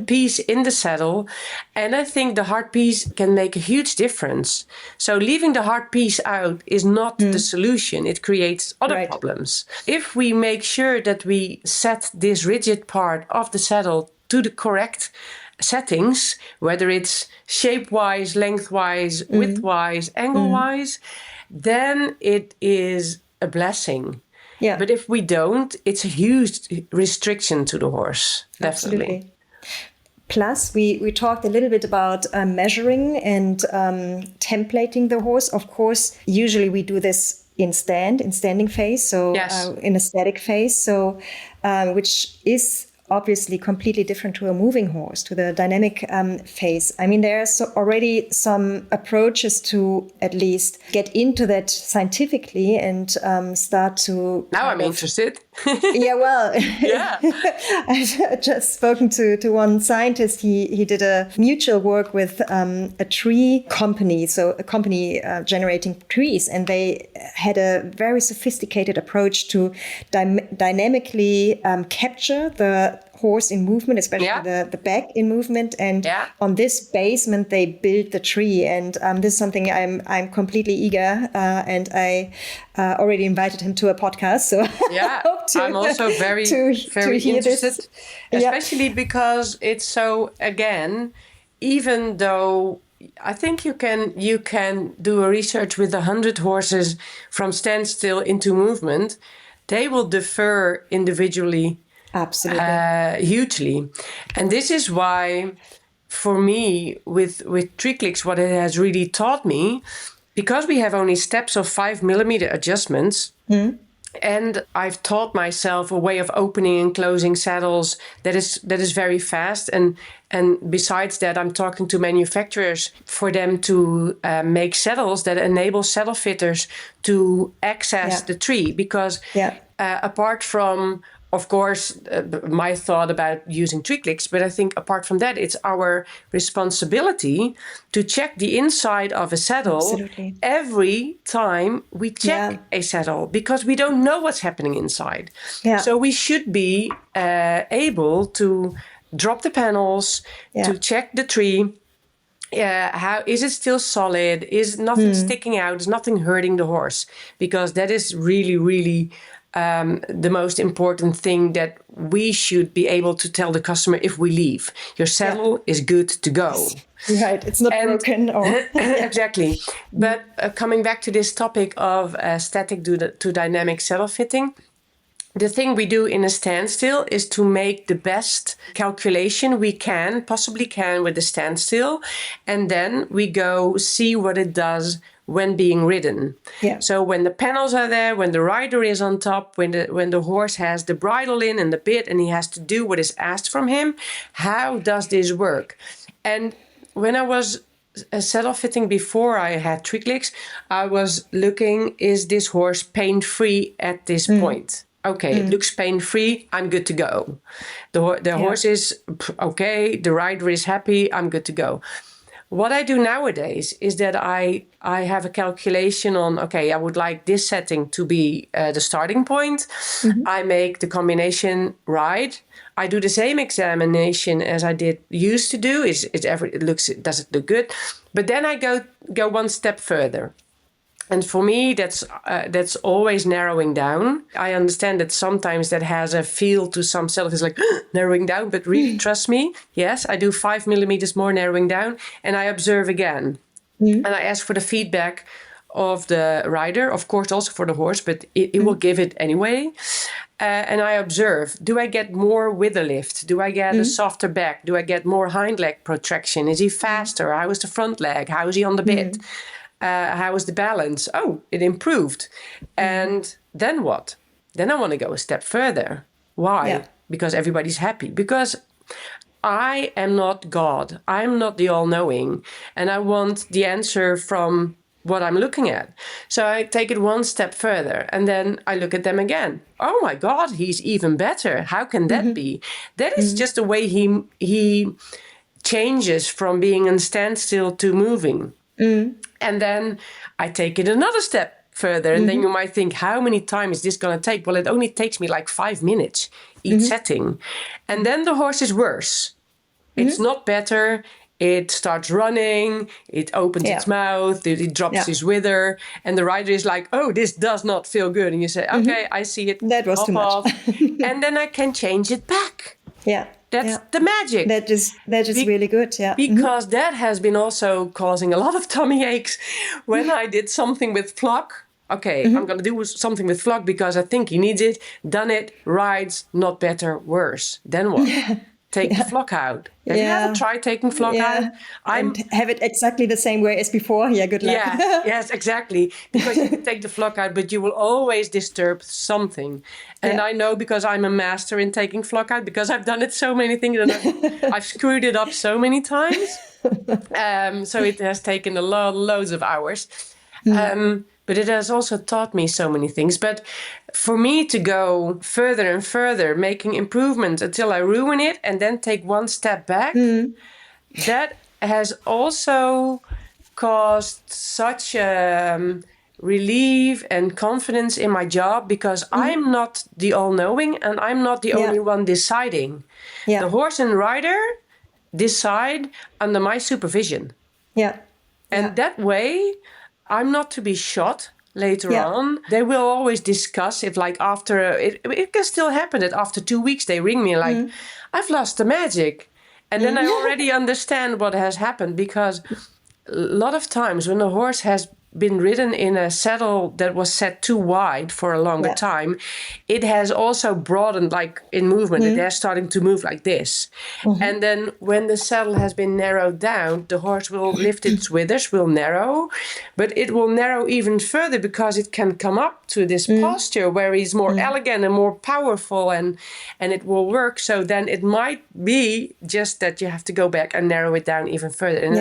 piece in the saddle. And I think the hard piece can make a huge difference. So leaving the hard piece out is not the solution. It creates other problems. If we make sure that we set this rigid part of the saddle to the correct settings, whether it's shape-wise, length-wise, width-wise, angle-wise, then it is a blessing. Yeah. But if we don't, it's a huge restriction to the horse. Definitely. Absolutely. Plus, we talked a little bit about measuring and templating the horse. Of course, usually we do this in standing phase, so in a static phase, so which is obviously completely different to a moving horse, to the dynamic phase. I mean, there's already some approaches to at least get into that scientifically and start to... Now I'm interested. Yeah, well, I've just spoken to one scientist. He did a mutual work with a tree company, so a company generating trees, and they had a very sophisticated approach to dynamically capture the horse in movement, especially the back in movement, and on this basement they build the tree. And this is something I'm completely eager, and I already invited him to a podcast. So I hope I'm also very interested, especially because it's so, again, even though I think you can do a research with 100 horses from standstill into movement, they will differ individually. Absolutely. Hugely. And this is why, for me, with TreeClix, what it has really taught me, because we have only steps of 5mm adjustments, and I've taught myself a way of opening and closing saddles that is very fast. And besides that, I'm talking to manufacturers for them to make saddles that enable saddle fitters to access the tree. Because apart from, of course, my thought about using TreeClix, but I think apart from that, it's our responsibility to check the inside of a saddle every time we check a saddle, because we don't know what's happening inside. Yeah. So we should be able to drop the panels, to check the tree. How is it still solid? Is nothing sticking out? Is nothing hurting the horse? Because that is really, really the most important thing that we should be able to tell the customer if we leave. Your saddle is good to go. Right, it's not broken. Exactly. But coming back to this topic of static to dynamic saddle fitting, the thing we do in a standstill is to make the best calculation we possibly can with the standstill. And then we go see what it does when being ridden. Yeah. So when the panels are there, when the rider is on top, when the horse has the bridle in and the bit and he has to do what is asked from him, how does this work? And when I was saddle fitting before I had TreeClix, I was looking, is this horse pain-free at this point? Okay, it looks pain-free, I'm good to go. The horse is okay, the rider is happy, I'm good to go. What I do nowadays is that I have a calculation on, okay, I would like this setting to be the starting point. I make the combination right. I do the same examination as I used to do. Does it look good? But then I go one step further. And for me, that's always narrowing down. I understand that sometimes that has a feel to some saddles, like narrowing down, but really trust me, yes, I do 5 millimeters more narrowing down, and I observe again. And I ask for the feedback of the rider, of course also for the horse, but it will give it anyway. And I observe, do I get more wither lift? Do I get a softer back? Do I get more hind leg protraction? Is he faster? How is the front leg? How is he on the bit? How is the balance? Oh, it improved. And then what? Then I want to go a step further. Why? Yeah. Because everybody's happy. Because I am not God. I'm not the all-knowing. And I want the answer from what I'm looking at. So I take it one step further. And then I look at them again. Oh my God, he's even better. How can that be? That is just the way he changes from being in standstill to moving. And then I take it another step further. And then you might think, how many times is this going to take? Well, it only takes me like 5 minutes each setting. And then the horse is worse. It's not better. It starts running. It opens its mouth. It drops his wither. And the rider is like, oh, this does not feel good. And you say, okay, I see it. That was too much. And then I can change it back. Yeah. That's the magic. That is really good, yeah. Because that has been also causing a lot of tummy aches when I did something with flock. Okay, I'm going to do something with flock because I think he needs it. Done it, rides, not better, worse. Then what? Take the flock out. Have you ever tried taking flock out? And have it exactly the same way as before. Yeah, good luck. Yes, exactly. Because you can take the flock out, but you will always disturb something. And I know because I'm a master in taking flock out, because I've done it so many things and I've screwed it up so many times. So it has taken loads of hours. But it has also taught me so many things. But for me to go further and further, making improvements until I ruin it and then take one step back, that has also caused such relief and confidence in my job, because I'm not the all-knowing and I'm not the only one deciding. The horse and rider decide under my supervision. And that way, I'm not to be shot later on. They will always discuss if, like, after it can still happen that after 2 weeks they ring me like, I've lost the magic. And then I already understand what has happened, because a lot of times when the horse has been ridden in a saddle that was set too wide for a longer time, it has also broadened, like in movement. It is starting to move like this. And then when the saddle has been narrowed down, the horse will lift its withers, will narrow, but it will narrow even further because it can come up to this posture where he's more elegant and more powerful, and it will work. So then it might be just that you have to go back and narrow it down even further. And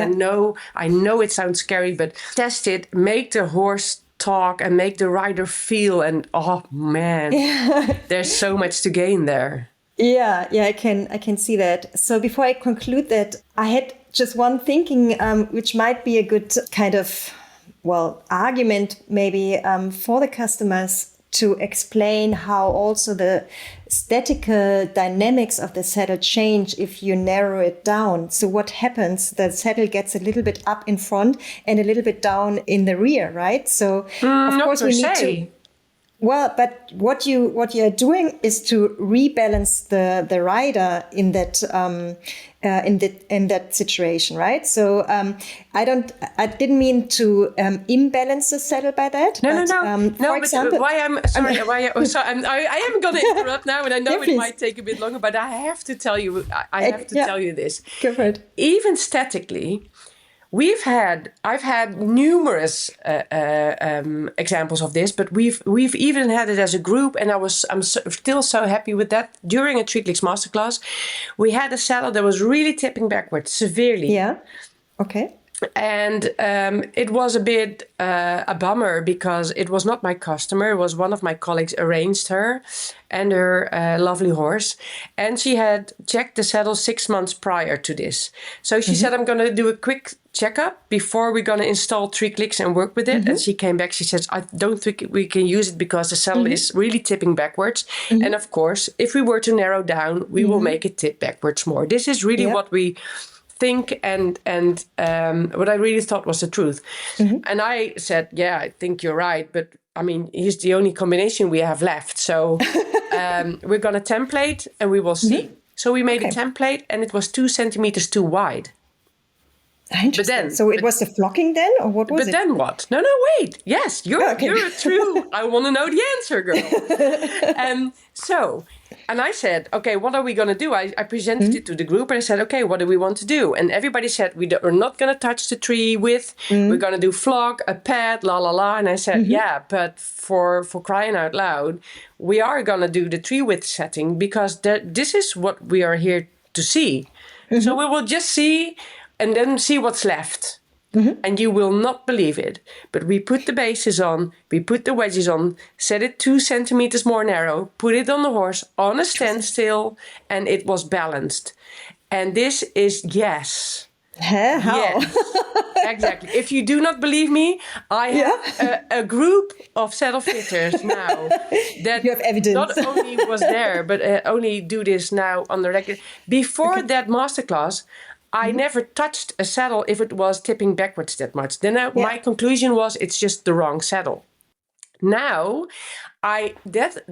I know it sounds scary, but test it. Make the horse talk and make the rider feel, and oh man, there's so much to gain there. I can see that. So before I conclude that, I had just one thinking, which might be a good kind of argument maybe for the customers to explain how also the statical dynamics of the saddle change if you narrow it down. So what happens? The saddle gets a little bit up in front and a little bit down in the rear, right? So of course we need to. Well, but what you are doing is to rebalance the rider in that in that situation, right? So I didn't mean to imbalance the saddle by that. No. For example, I am going to interrupt now, and I know it might take a bit longer, but I have to tell you. I have to tell you this. Go for it. Even statically, I've had numerous examples of this, but we've even had it as a group, and I'm still so happy with that. During a TreeClix masterclass, we had a saddle that was really tipping backwards severely. Yeah. Okay. And it was a bit a bummer because it was not my customer. It was one of my colleagues arranged her and her lovely horse. And she had checked the saddle 6 months prior to this. So she said, I'm going to do a quick checkup before we're going to install TreeClix and work with it. And she came back. She says, I don't think we can use it because the saddle is really tipping backwards. And of course, if we were to narrow down, we will make it tip backwards more. This is really what we think and what I really thought was the truth. And I said, yeah, I think you're right. But I mean, here's the only combination we have left. So we're going to template and we will see. So we made a template and it was 2 centimeters too wide. Interesting. But then, so it was the flocking then, or what was it? But then what? No, wait. Yes, you're true. I want to know the answer, girl. And I said, okay, what are we going to do? I presented it to the group and I said, okay, what do we want to do? And everybody said, we're not going to touch the tree with, we're going to do flock, a pad, la, la, la. And I said, yeah, but for crying out loud, we are going to do the tree width setting because this is what we are here to see. So we will just see and then see what's left. And you will not believe it. But we put the bases on, we put the wedges on, set it 2 centimeters more narrow, put it on the horse on a standstill, and it was balanced. And this is yes. How? Yes, exactly. If you do not believe me, I have a group of saddle fitters now that you have evidence. Not only was there, but only do this now on the regular. Before that masterclass, I never touched a saddle if it was tipping backwards that much. Then my conclusion was it's just the wrong saddle. Now, the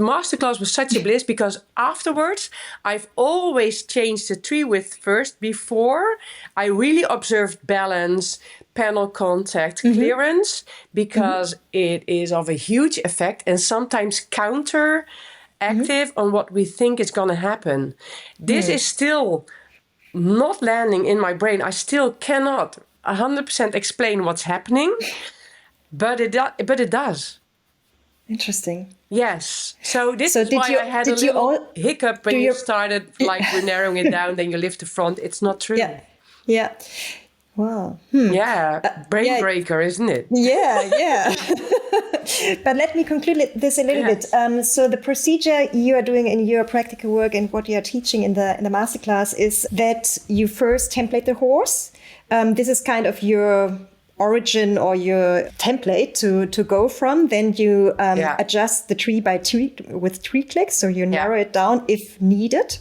masterclass was such a bliss because afterwards I've always changed the tree width first before I really observed balance, panel contact, clearance, because it is of a huge effect and sometimes counteractive on what we think is going to happen. This is still not landing in my brain. I still cannot 100% explain what's happening, but it does. Interesting. Yes. So this is why I had a little hiccup when you started, like, we're narrowing it down, then you lift the front. It's not true. Yeah. Wow. Yeah. Brain breaker, isn't it? Yeah. But let me conclude this a little bit. So the procedure you are doing in your practical work and what you are teaching in the masterclass is that you first template the horse. This is kind of your origin or your template to go from. Then you adjust the tree by tree with TreeClix. So you narrow it down if needed.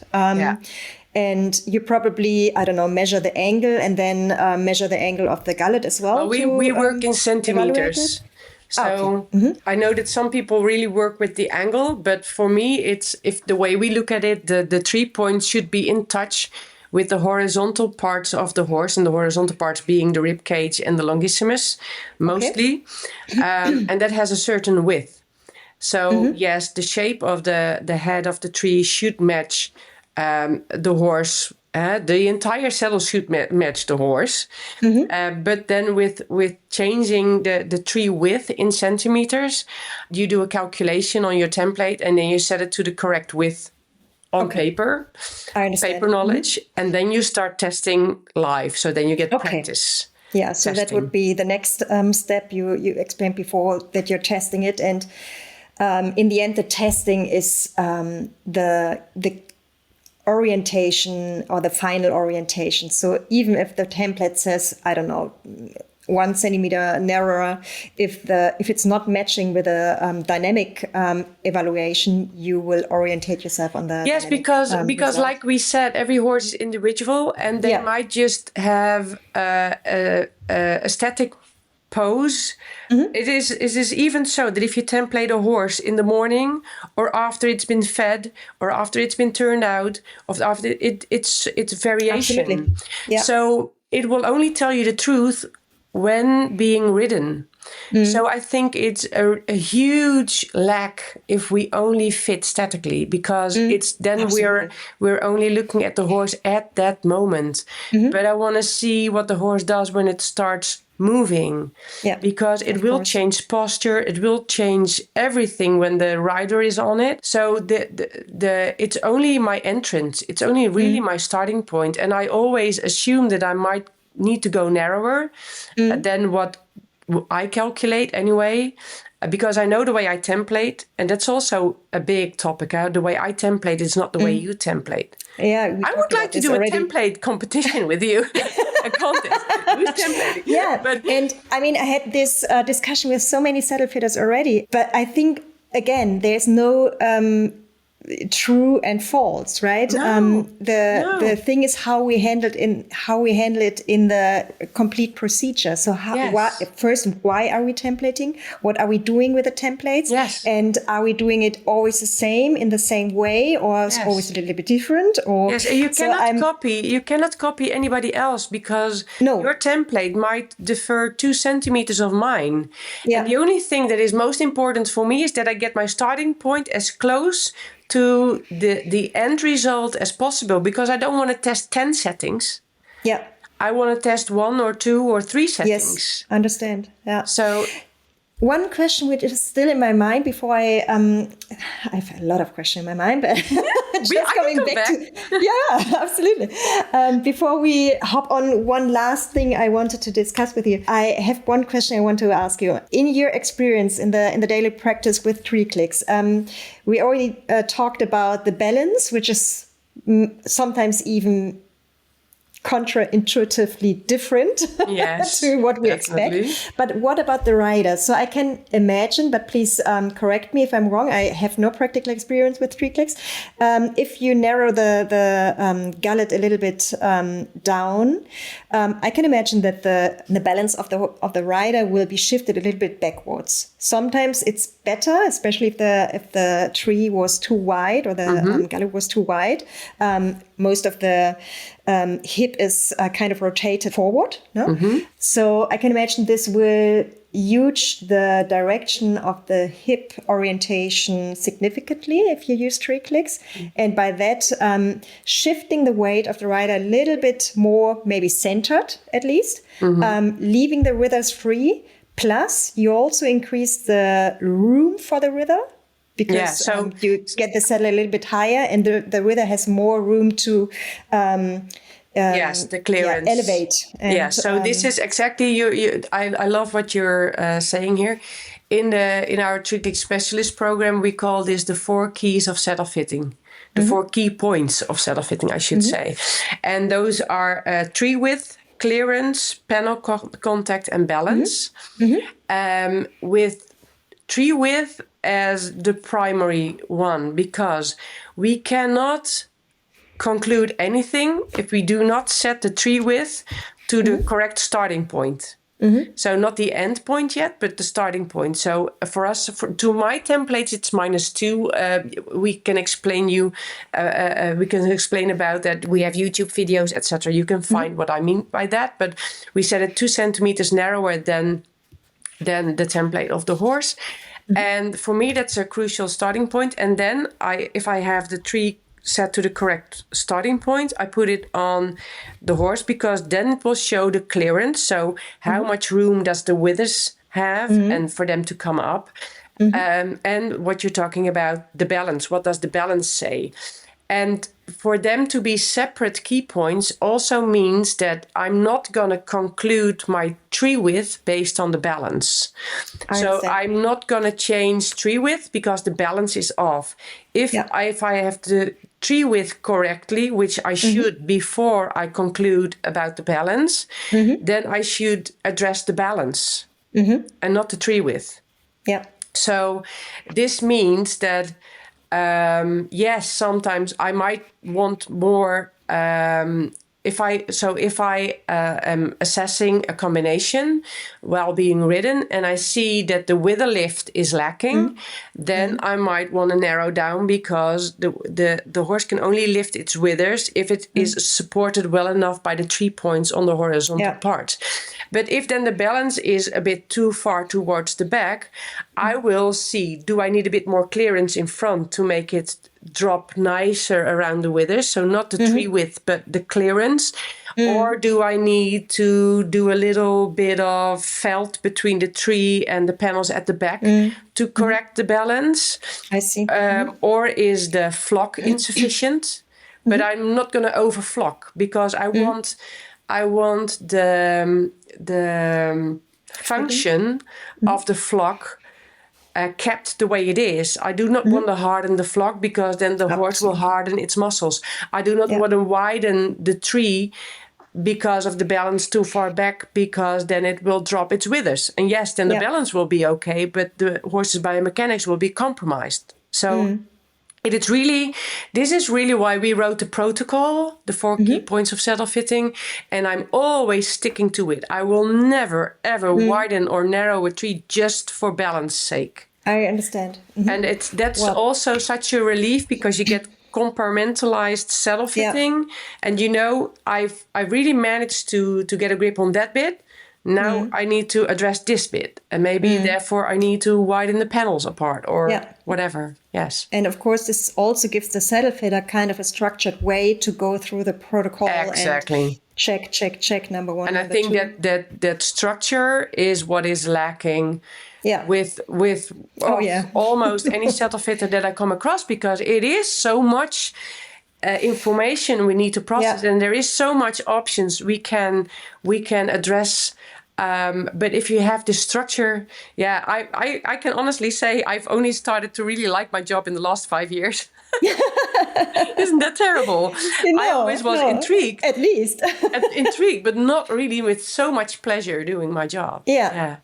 And you probably, measure the angle and then measure the angle of the gullet as well. We work in centimeters. So I know that some people really work with the angle, but for me, it's if the way we look at it, the 3 points should be in touch with the horizontal parts of the horse, and the horizontal parts being the rib cage and the longissimus, mostly. And that has a certain width. So yes, the shape of the head of the tree should match the horse. The entire saddle should match the horse. But then with changing the tree width in centimeters, you do a calculation on your template and then you set it to the correct width on paper, paper knowledge, and then you start testing live. So then you get practice. Yeah, so testing. That would be the next step you explained before, that you're testing it. And in the end, the testing is the orientation or the final orientation. So even if the template says, 1 centimeter narrower, if it's not matching with a dynamic evaluation, you will orientate yourself on the because result. Like we said, every horse is individual and they might just have a static pose. It is even so that if you template a horse in the morning or after it's been fed or after it's been turned out, or after it's variation. Absolutely. Yeah. So it will only tell you the truth when being ridden. So I think it's a huge lack if we only fit statically, because it's then we're only looking at the horse at that moment. But I want to see what the horse does when it starts moving, because it will change posture, it will change everything when the rider is on it. So the it's only my entrance, it's only really my starting point, and I always assume that I might need to go narrower than what I calculate anyway, because I know the way I template, and that's also a big topic. The way I template is not the way you template. Yeah, I would like to do a template competition with you, a contest. Who's templating? Yeah, and I mean, I had this discussion with so many saddle fitters already, but I think, again, there's no true and false, right? No, the thing is how we handle it in the complete procedure. So why are we templating? What are we doing with the templates? Yes. And are we doing it always the same in the same way, or always a little bit different? Or yes, and you cannot copy anybody else, because your template might differ 2 centimeters of mine. Yeah. And the only thing that is most important for me is that I get my starting point as close to the end result as possible, because I don't want to test 10 settings. Yeah. I want to test 1 or 2 or 3 settings. Yes, understand. Yeah. So one question which is still in my mind before I have a lot of questions in my mind, but just coming back to yeah, absolutely. Before we hop on, one last thing I wanted to discuss with you. I have one question I want to ask you. In your experience in the daily practice with TreeClix, we already talked about the balance, which is sometimes even counterintuitively different to what we expect. But what about the rider? So I can imagine, but please correct me if I'm wrong. I have no practical experience with TreeClix. If you narrow the gullet a little bit down, I can imagine that the balance of the rider will be shifted a little bit backwards. Sometimes it's better, especially if the tree was too wide or the gullet was too wide. Most of the hip is kind of rotated forward. No? Mm-hmm. So I can imagine this will huge the direction of the hip orientation significantly if you use TreeClix. Mm-hmm. And by that, shifting the weight of the rider a little bit more, maybe centered at least, leaving the withers free. Plus, you also increase the room for the wither, because you get the saddle a little bit higher, and the wither has more room to the clearance elevate. And, so this is exactly I love what you're saying here. In our TreeClix specialist program, we call this the 4 keys of saddle fitting. The 4 key points of saddle fitting, I should say. And those are tree width, clearance, panel contact, and balance. With tree width as the primary one, because we cannot conclude anything if we do not set the tree width to the correct starting point. So not the end point yet, but the starting point. So for us, to my templates, it's -2. We can explain about that. We have YouTube videos, etc. You can find what I mean by that. But we set it 2 centimeters narrower than the template of the horse. And for me, that's a crucial starting point. And then if I have the tree set to the correct starting point, I put it on the horse, because then it will show the clearance. So how much room does the withers have and for them to come up? And what you're talking about, the balance. What does the balance say? And for them to be separate key points also means that I'm not going to conclude my tree width based on the balance. I'm not going to change tree width because the balance is off. If I have the tree width correctly, which I should before I conclude about the balance, then I should address the balance and not the tree width. Yeah. So this means that sometimes I might want more. If I am assessing a combination while being ridden, and I see that the wither lift is lacking, then I might want to narrow down, because the horse can only lift its withers if it is supported well enough by the 3 points on the horizontal part. But if then the balance is a bit too far towards the back, I will see, do I need a bit more clearance in front to make it drop nicer around the withers? So not the tree width, but the clearance. Or do I need to do a little bit of felt between the tree and the panels at the back to correct the balance? I see. Or is the flock insufficient? But I'm not going to overflock, because I want I want the function of the flock kept the way it is. I do not want to harden the flock because then the horse will harden its muscles. I do not want to widen the tree because of the balance too far back, because then it will drop its withers. And yes, then the balance will be okay, but the horse's biomechanics will be compromised. So this is really why we wrote the protocol, the 4 key points of saddle fitting, and I'm always sticking to it. I will never, ever widen or narrow a tree just for balance sake. I understand. And that's also such a relief, because you get compartmentalized saddle fitting, and I really managed to get a grip on that bit. Now I need to address this bit, and maybe therefore I need to widen the panels apart or whatever. Yes. And of course, this also gives the saddle fitter kind of a structured way to go through the protocol. Exactly. And check, number 1. And I think that structure is what is lacking with almost any saddle fitter that I come across, because it is so much information we need to process, and there is so much options we can address. But if you have this structure, I can honestly say I've only started to really like my job in the last 5 years. Isn't that terrible? I always was intrigued. At least. Intrigued, but not really with so much pleasure doing my job. Yeah.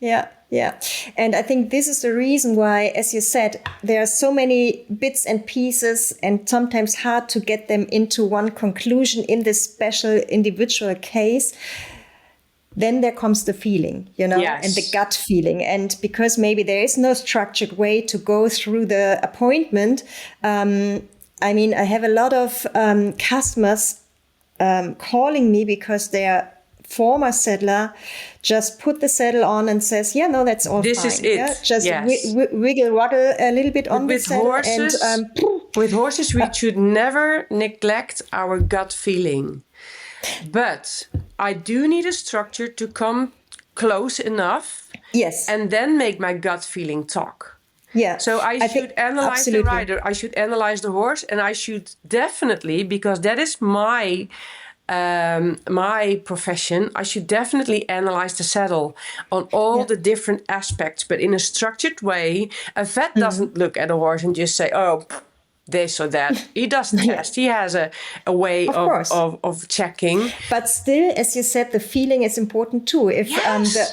And I think this is the reason why, as you said, there are so many bits and pieces, and sometimes hard to get them into one conclusion in this special individual case. Then there comes the feeling, and the gut feeling. And because maybe there is no structured way to go through the appointment, I have a lot of customers calling me because their former saddler just put the saddle on and says, that's all this fine. This is it. Yeah? Just wiggle a little bit on the saddle. With horses, we should never neglect our gut feeling. But I do need a structure to come close enough. Yes. And then make my gut feeling talk. Yeah. So I should analyze the rider. I should analyze the horse, and I should definitely, because that is my profession, I should definitely analyze the saddle on all the different aspects, but in a structured way. A vet doesn't look at a horse and just say, this or that. He does test. He has a way of checking. But still, as you said, the feeling is important too. If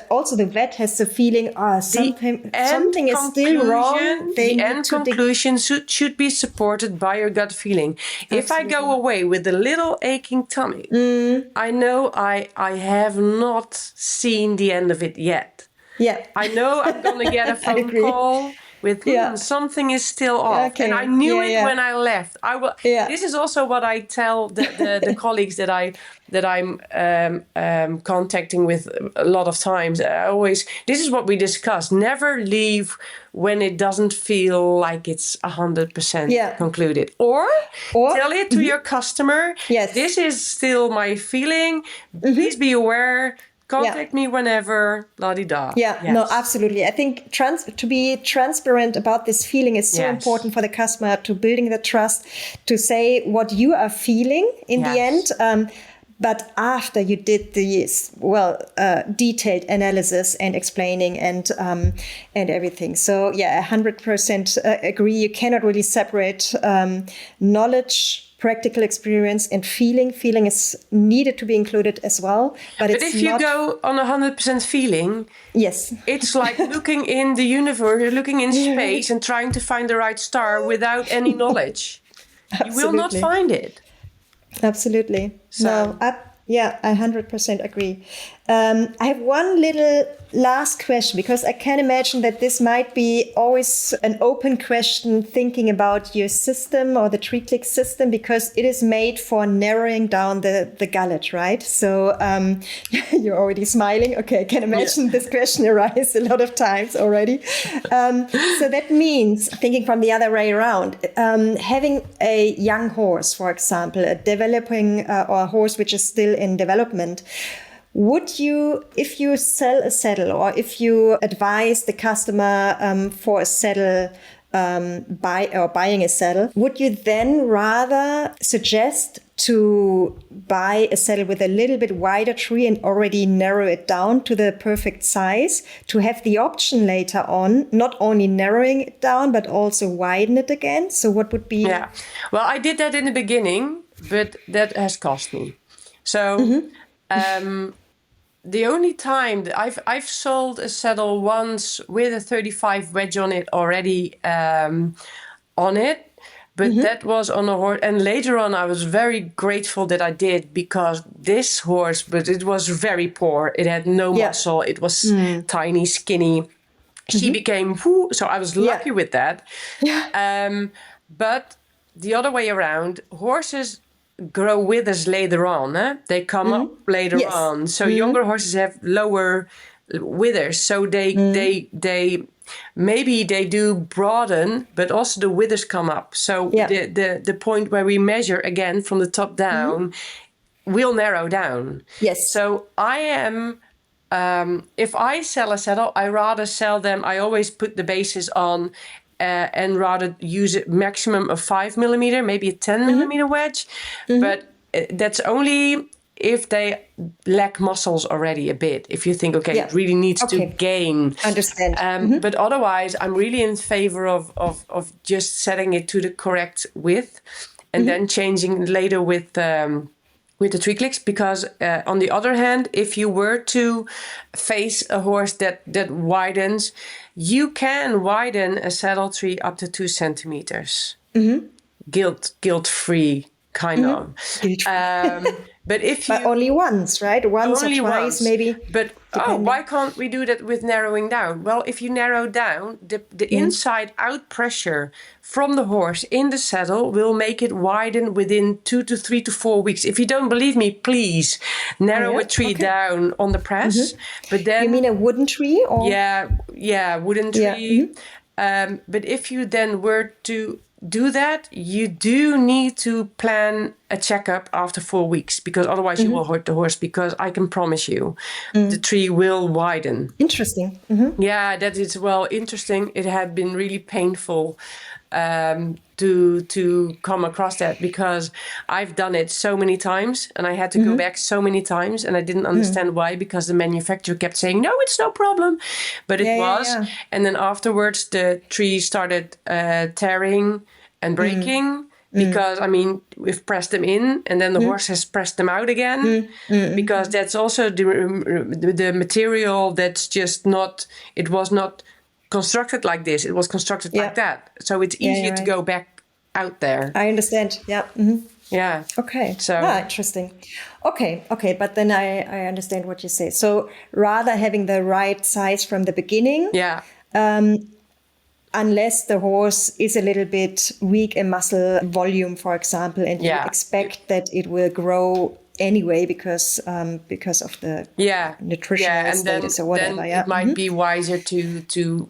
also the vet has the feeling, something is still wrong. The end conclusion should be supported by your gut feeling. Absolutely. If I go away with a little aching tummy, I know I have not seen the end of it yet. Yeah. I know I'm going to get a phone call with something is still off. Okay. And I knew it when I left. This is also what I tell the colleagues that I'm contacting with a lot of times. This is what we discuss. Never leave when it doesn't feel like it's 100% concluded. Or tell it to your customer. Yes. This is still my feeling. Please be aware. Contact me whenever, la-di-da. Yeah, yes. No, absolutely. I think to be transparent about this feeling is so important for the customer, to building the trust, to say what you are feeling in the end. But after you did this, detailed analysis and explaining and everything. So, 100% agree. You cannot really separate knowledge, practical experience, and feeling. Feeling is needed to be included as well. But if you go on 100% feeling, it's like looking in the universe, looking in space and trying to find the right star without any knowledge. You will not find it. Absolutely. So. No, I 100% agree. I have one little last question, because I can imagine that this might be always an open question, thinking about your system or the TreeClix system, because it is made for narrowing down the gullet, right? So you're already smiling. Okay, I can imagine this question arises a lot of times already. So that means, thinking from the other way around, having a young horse, for example, a developing or a horse which is still in development, would you, if you sell a saddle or if you advise the customer for a saddle, buying a saddle, would you then rather suggest to buy a saddle with a little bit wider tree and already narrow it down to the perfect size, to have the option later on, not only narrowing it down, but also widen it again? So what would be... Yeah, well, I did that in the beginning, but that has cost me. So the only time that I've sold a saddle once with a 35 wedge on it already on it, but that was on a horse. And later on, I was very grateful that I did, because this horse, but it was very poor. It had no muscle. It was tiny, skinny. She became, so I was lucky with that. Yeah. But the other way around, horses grow withers later on. They come up later on. So younger horses have lower withers. So they maybe they do broaden, but also the withers come up. So the point where we measure again from the top down will narrow down. Yes. So I am, if I sell a saddle, I rather sell them, I always put the bases on and rather use a maximum of 5 millimeter, maybe a 10 millimeter wedge. But that's only if they lack muscles already a bit. If you think, it really needs to gain. Understand. But otherwise, I'm really in favor of just setting it to the correct width and then changing later with the TreeClix. Because on the other hand, if you were to face a horse that widens, you can widen a saddle tree up to 2 centimeters. Guilt-free, kind of. But if you... But only once, right? Once or twice, once. Maybe. But why can't we do that with narrowing down? Well, if you narrow down, the inside-out pressure from the horse in the saddle will make it widen within 2 to 3 to 4 weeks. If you don't believe me, please narrow a tree down on the press. But then... You mean a wooden tree? Or? Yeah, wooden tree. But if you then were to do that, you do need to plan a checkup after 4 weeks, because otherwise you will hurt the horse, because I can promise you the tree will widen. Interesting. Yeah, that is, interesting. It had been really painful to come across that, because I've done it so many times and I had to go back so many times, and I didn't understand why, because the manufacturer kept saying, no, it's no problem. But it was. Yeah. And then afterwards the tree started tearing and breaking. Because, we've pressed them in and then the horse has pressed them out again. Because that's also the material that's just not, it was not constructed like this. It was constructed like that. So it's easier to go back out there. I understand. Yeah. Yeah. Okay. So interesting. Okay. But then I understand what you say. So rather having the right size from the beginning. Yeah. Unless the horse is a little bit weak in muscle volume, for example, and you expect that it will grow anyway because of the nutritional status or whatever. Then it might be wiser to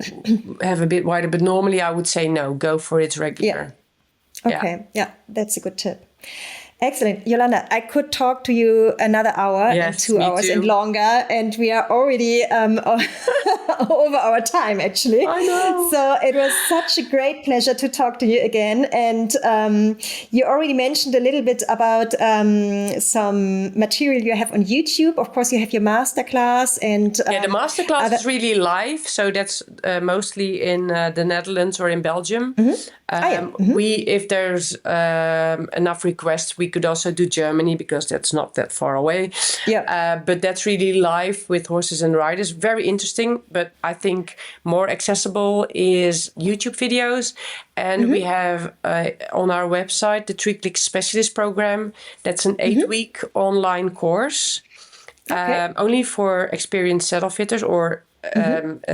have a bit wider, but normally I would say no, go for it regular. Okay, that's a good tip. Excellent. Jolanda, I could talk to you another hour and 2 hours and longer, and we are already over our time, actually. I know. So it was such a great pleasure to talk to you again. And you already mentioned a little bit about some material you have on YouTube. Of course, you have your masterclass. And the masterclass is really live. So that's mostly in the Netherlands or in Belgium. If there's enough requests, we could also do Germany, because that's not that far away. But that's really live with horses and riders. Very interesting, but I think more accessible is YouTube videos. And we have on our website the TreeClix Specialist Program. That's an 8-week online course, only for experienced saddle fitters or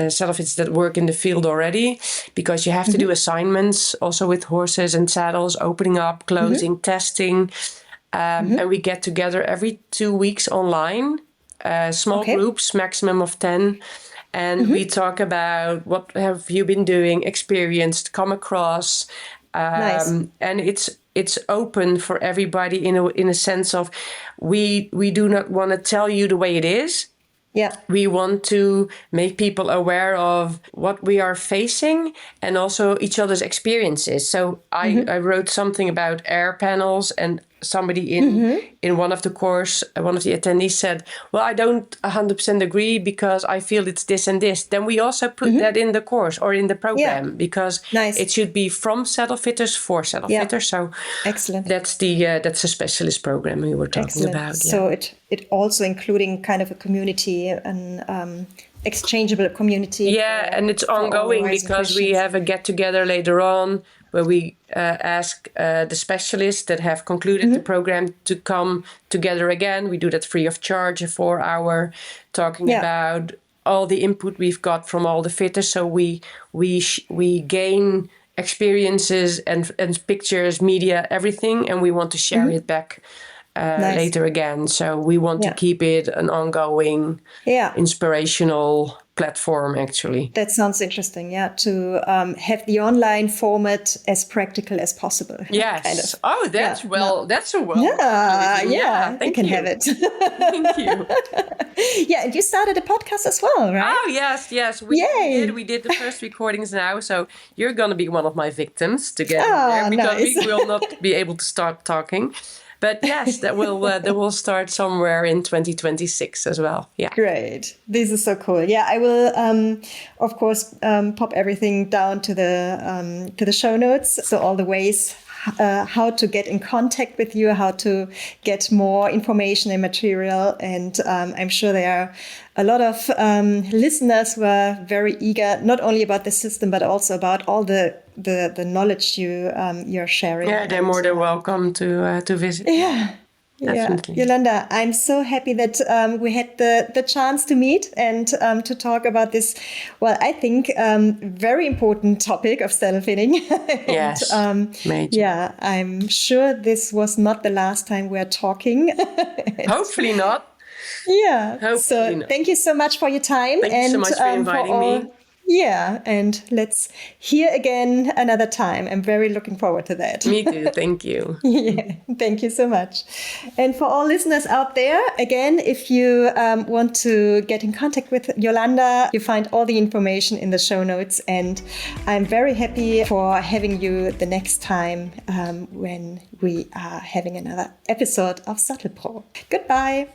saddle fitters that work in the field already, because you have to do assignments also with horses and saddles, opening up, closing, testing. And we get together every 2 weeks online, small groups, maximum of 10. And we talk about what have you been doing, experienced, come across. And it's open for everybody in a sense of we do not want to tell you the way it is. Yeah. We want to make people aware of what we are facing and also each other's experiences. So I wrote something about air panels, and somebody in one of the course, one of the attendees said, well, I don't 100% agree because I feel it's this and this. Then we also put that in the course or in the program because it should be from saddle fitters for saddle fitters. So excellent. That's a specialist program we were talking about. Yeah. So it also including kind of a community and exchangeable community. Yeah, and it's ongoing because we have a get together later on where we ask the specialists that have concluded the program to come together again. We do that free of charge, a 4-hour talking about all the input we've got from all the fitters. So we gain experiences and pictures, media, everything, and we want to share it back later again. So we want to keep it an ongoing, inspirational platform, actually. That sounds interesting, to have the online format as practical as possible. Yes. Kind of. Oh, that's that's a well. Yeah, thank you can you. have it. Thank you. Yeah, and you started a podcast as well, right? Oh, yes. We did the first recordings now, so you're going to be one of my victims to get in there because we will not be able to start talking. But yes, that will start somewhere in 2026 as well. Yeah. Great. This is so cool. Yeah, I will, of course, pop everything down to the show notes. So all the ways how to get in contact with you, how to get more information and material. And I'm sure there are a lot of listeners who are very eager, not only about the system, but also about all the knowledge you're sharing. Yeah, they're more than welcome to visit. Yeah. Definitely. Yeah. Yolanda, I'm so happy that we had the chance to meet and to talk about this, well, I think, very important topic of saddle fitting. Yes, major. Yeah, I'm sure this was not the last time we're talking. Hopefully not. Yeah. Hopefully not. Thank you so much for your time. Thank you so much for inviting me. Yeah, and let's hear again another time. I'm very looking forward to that. Me too, thank you. Yeah, thank you so much. And for all listeners out there, again, if you want to get in contact with Jolanda, you find all the information in the show notes. And I'm very happy for having you the next time when we are having another episode of SattelPRO. Goodbye.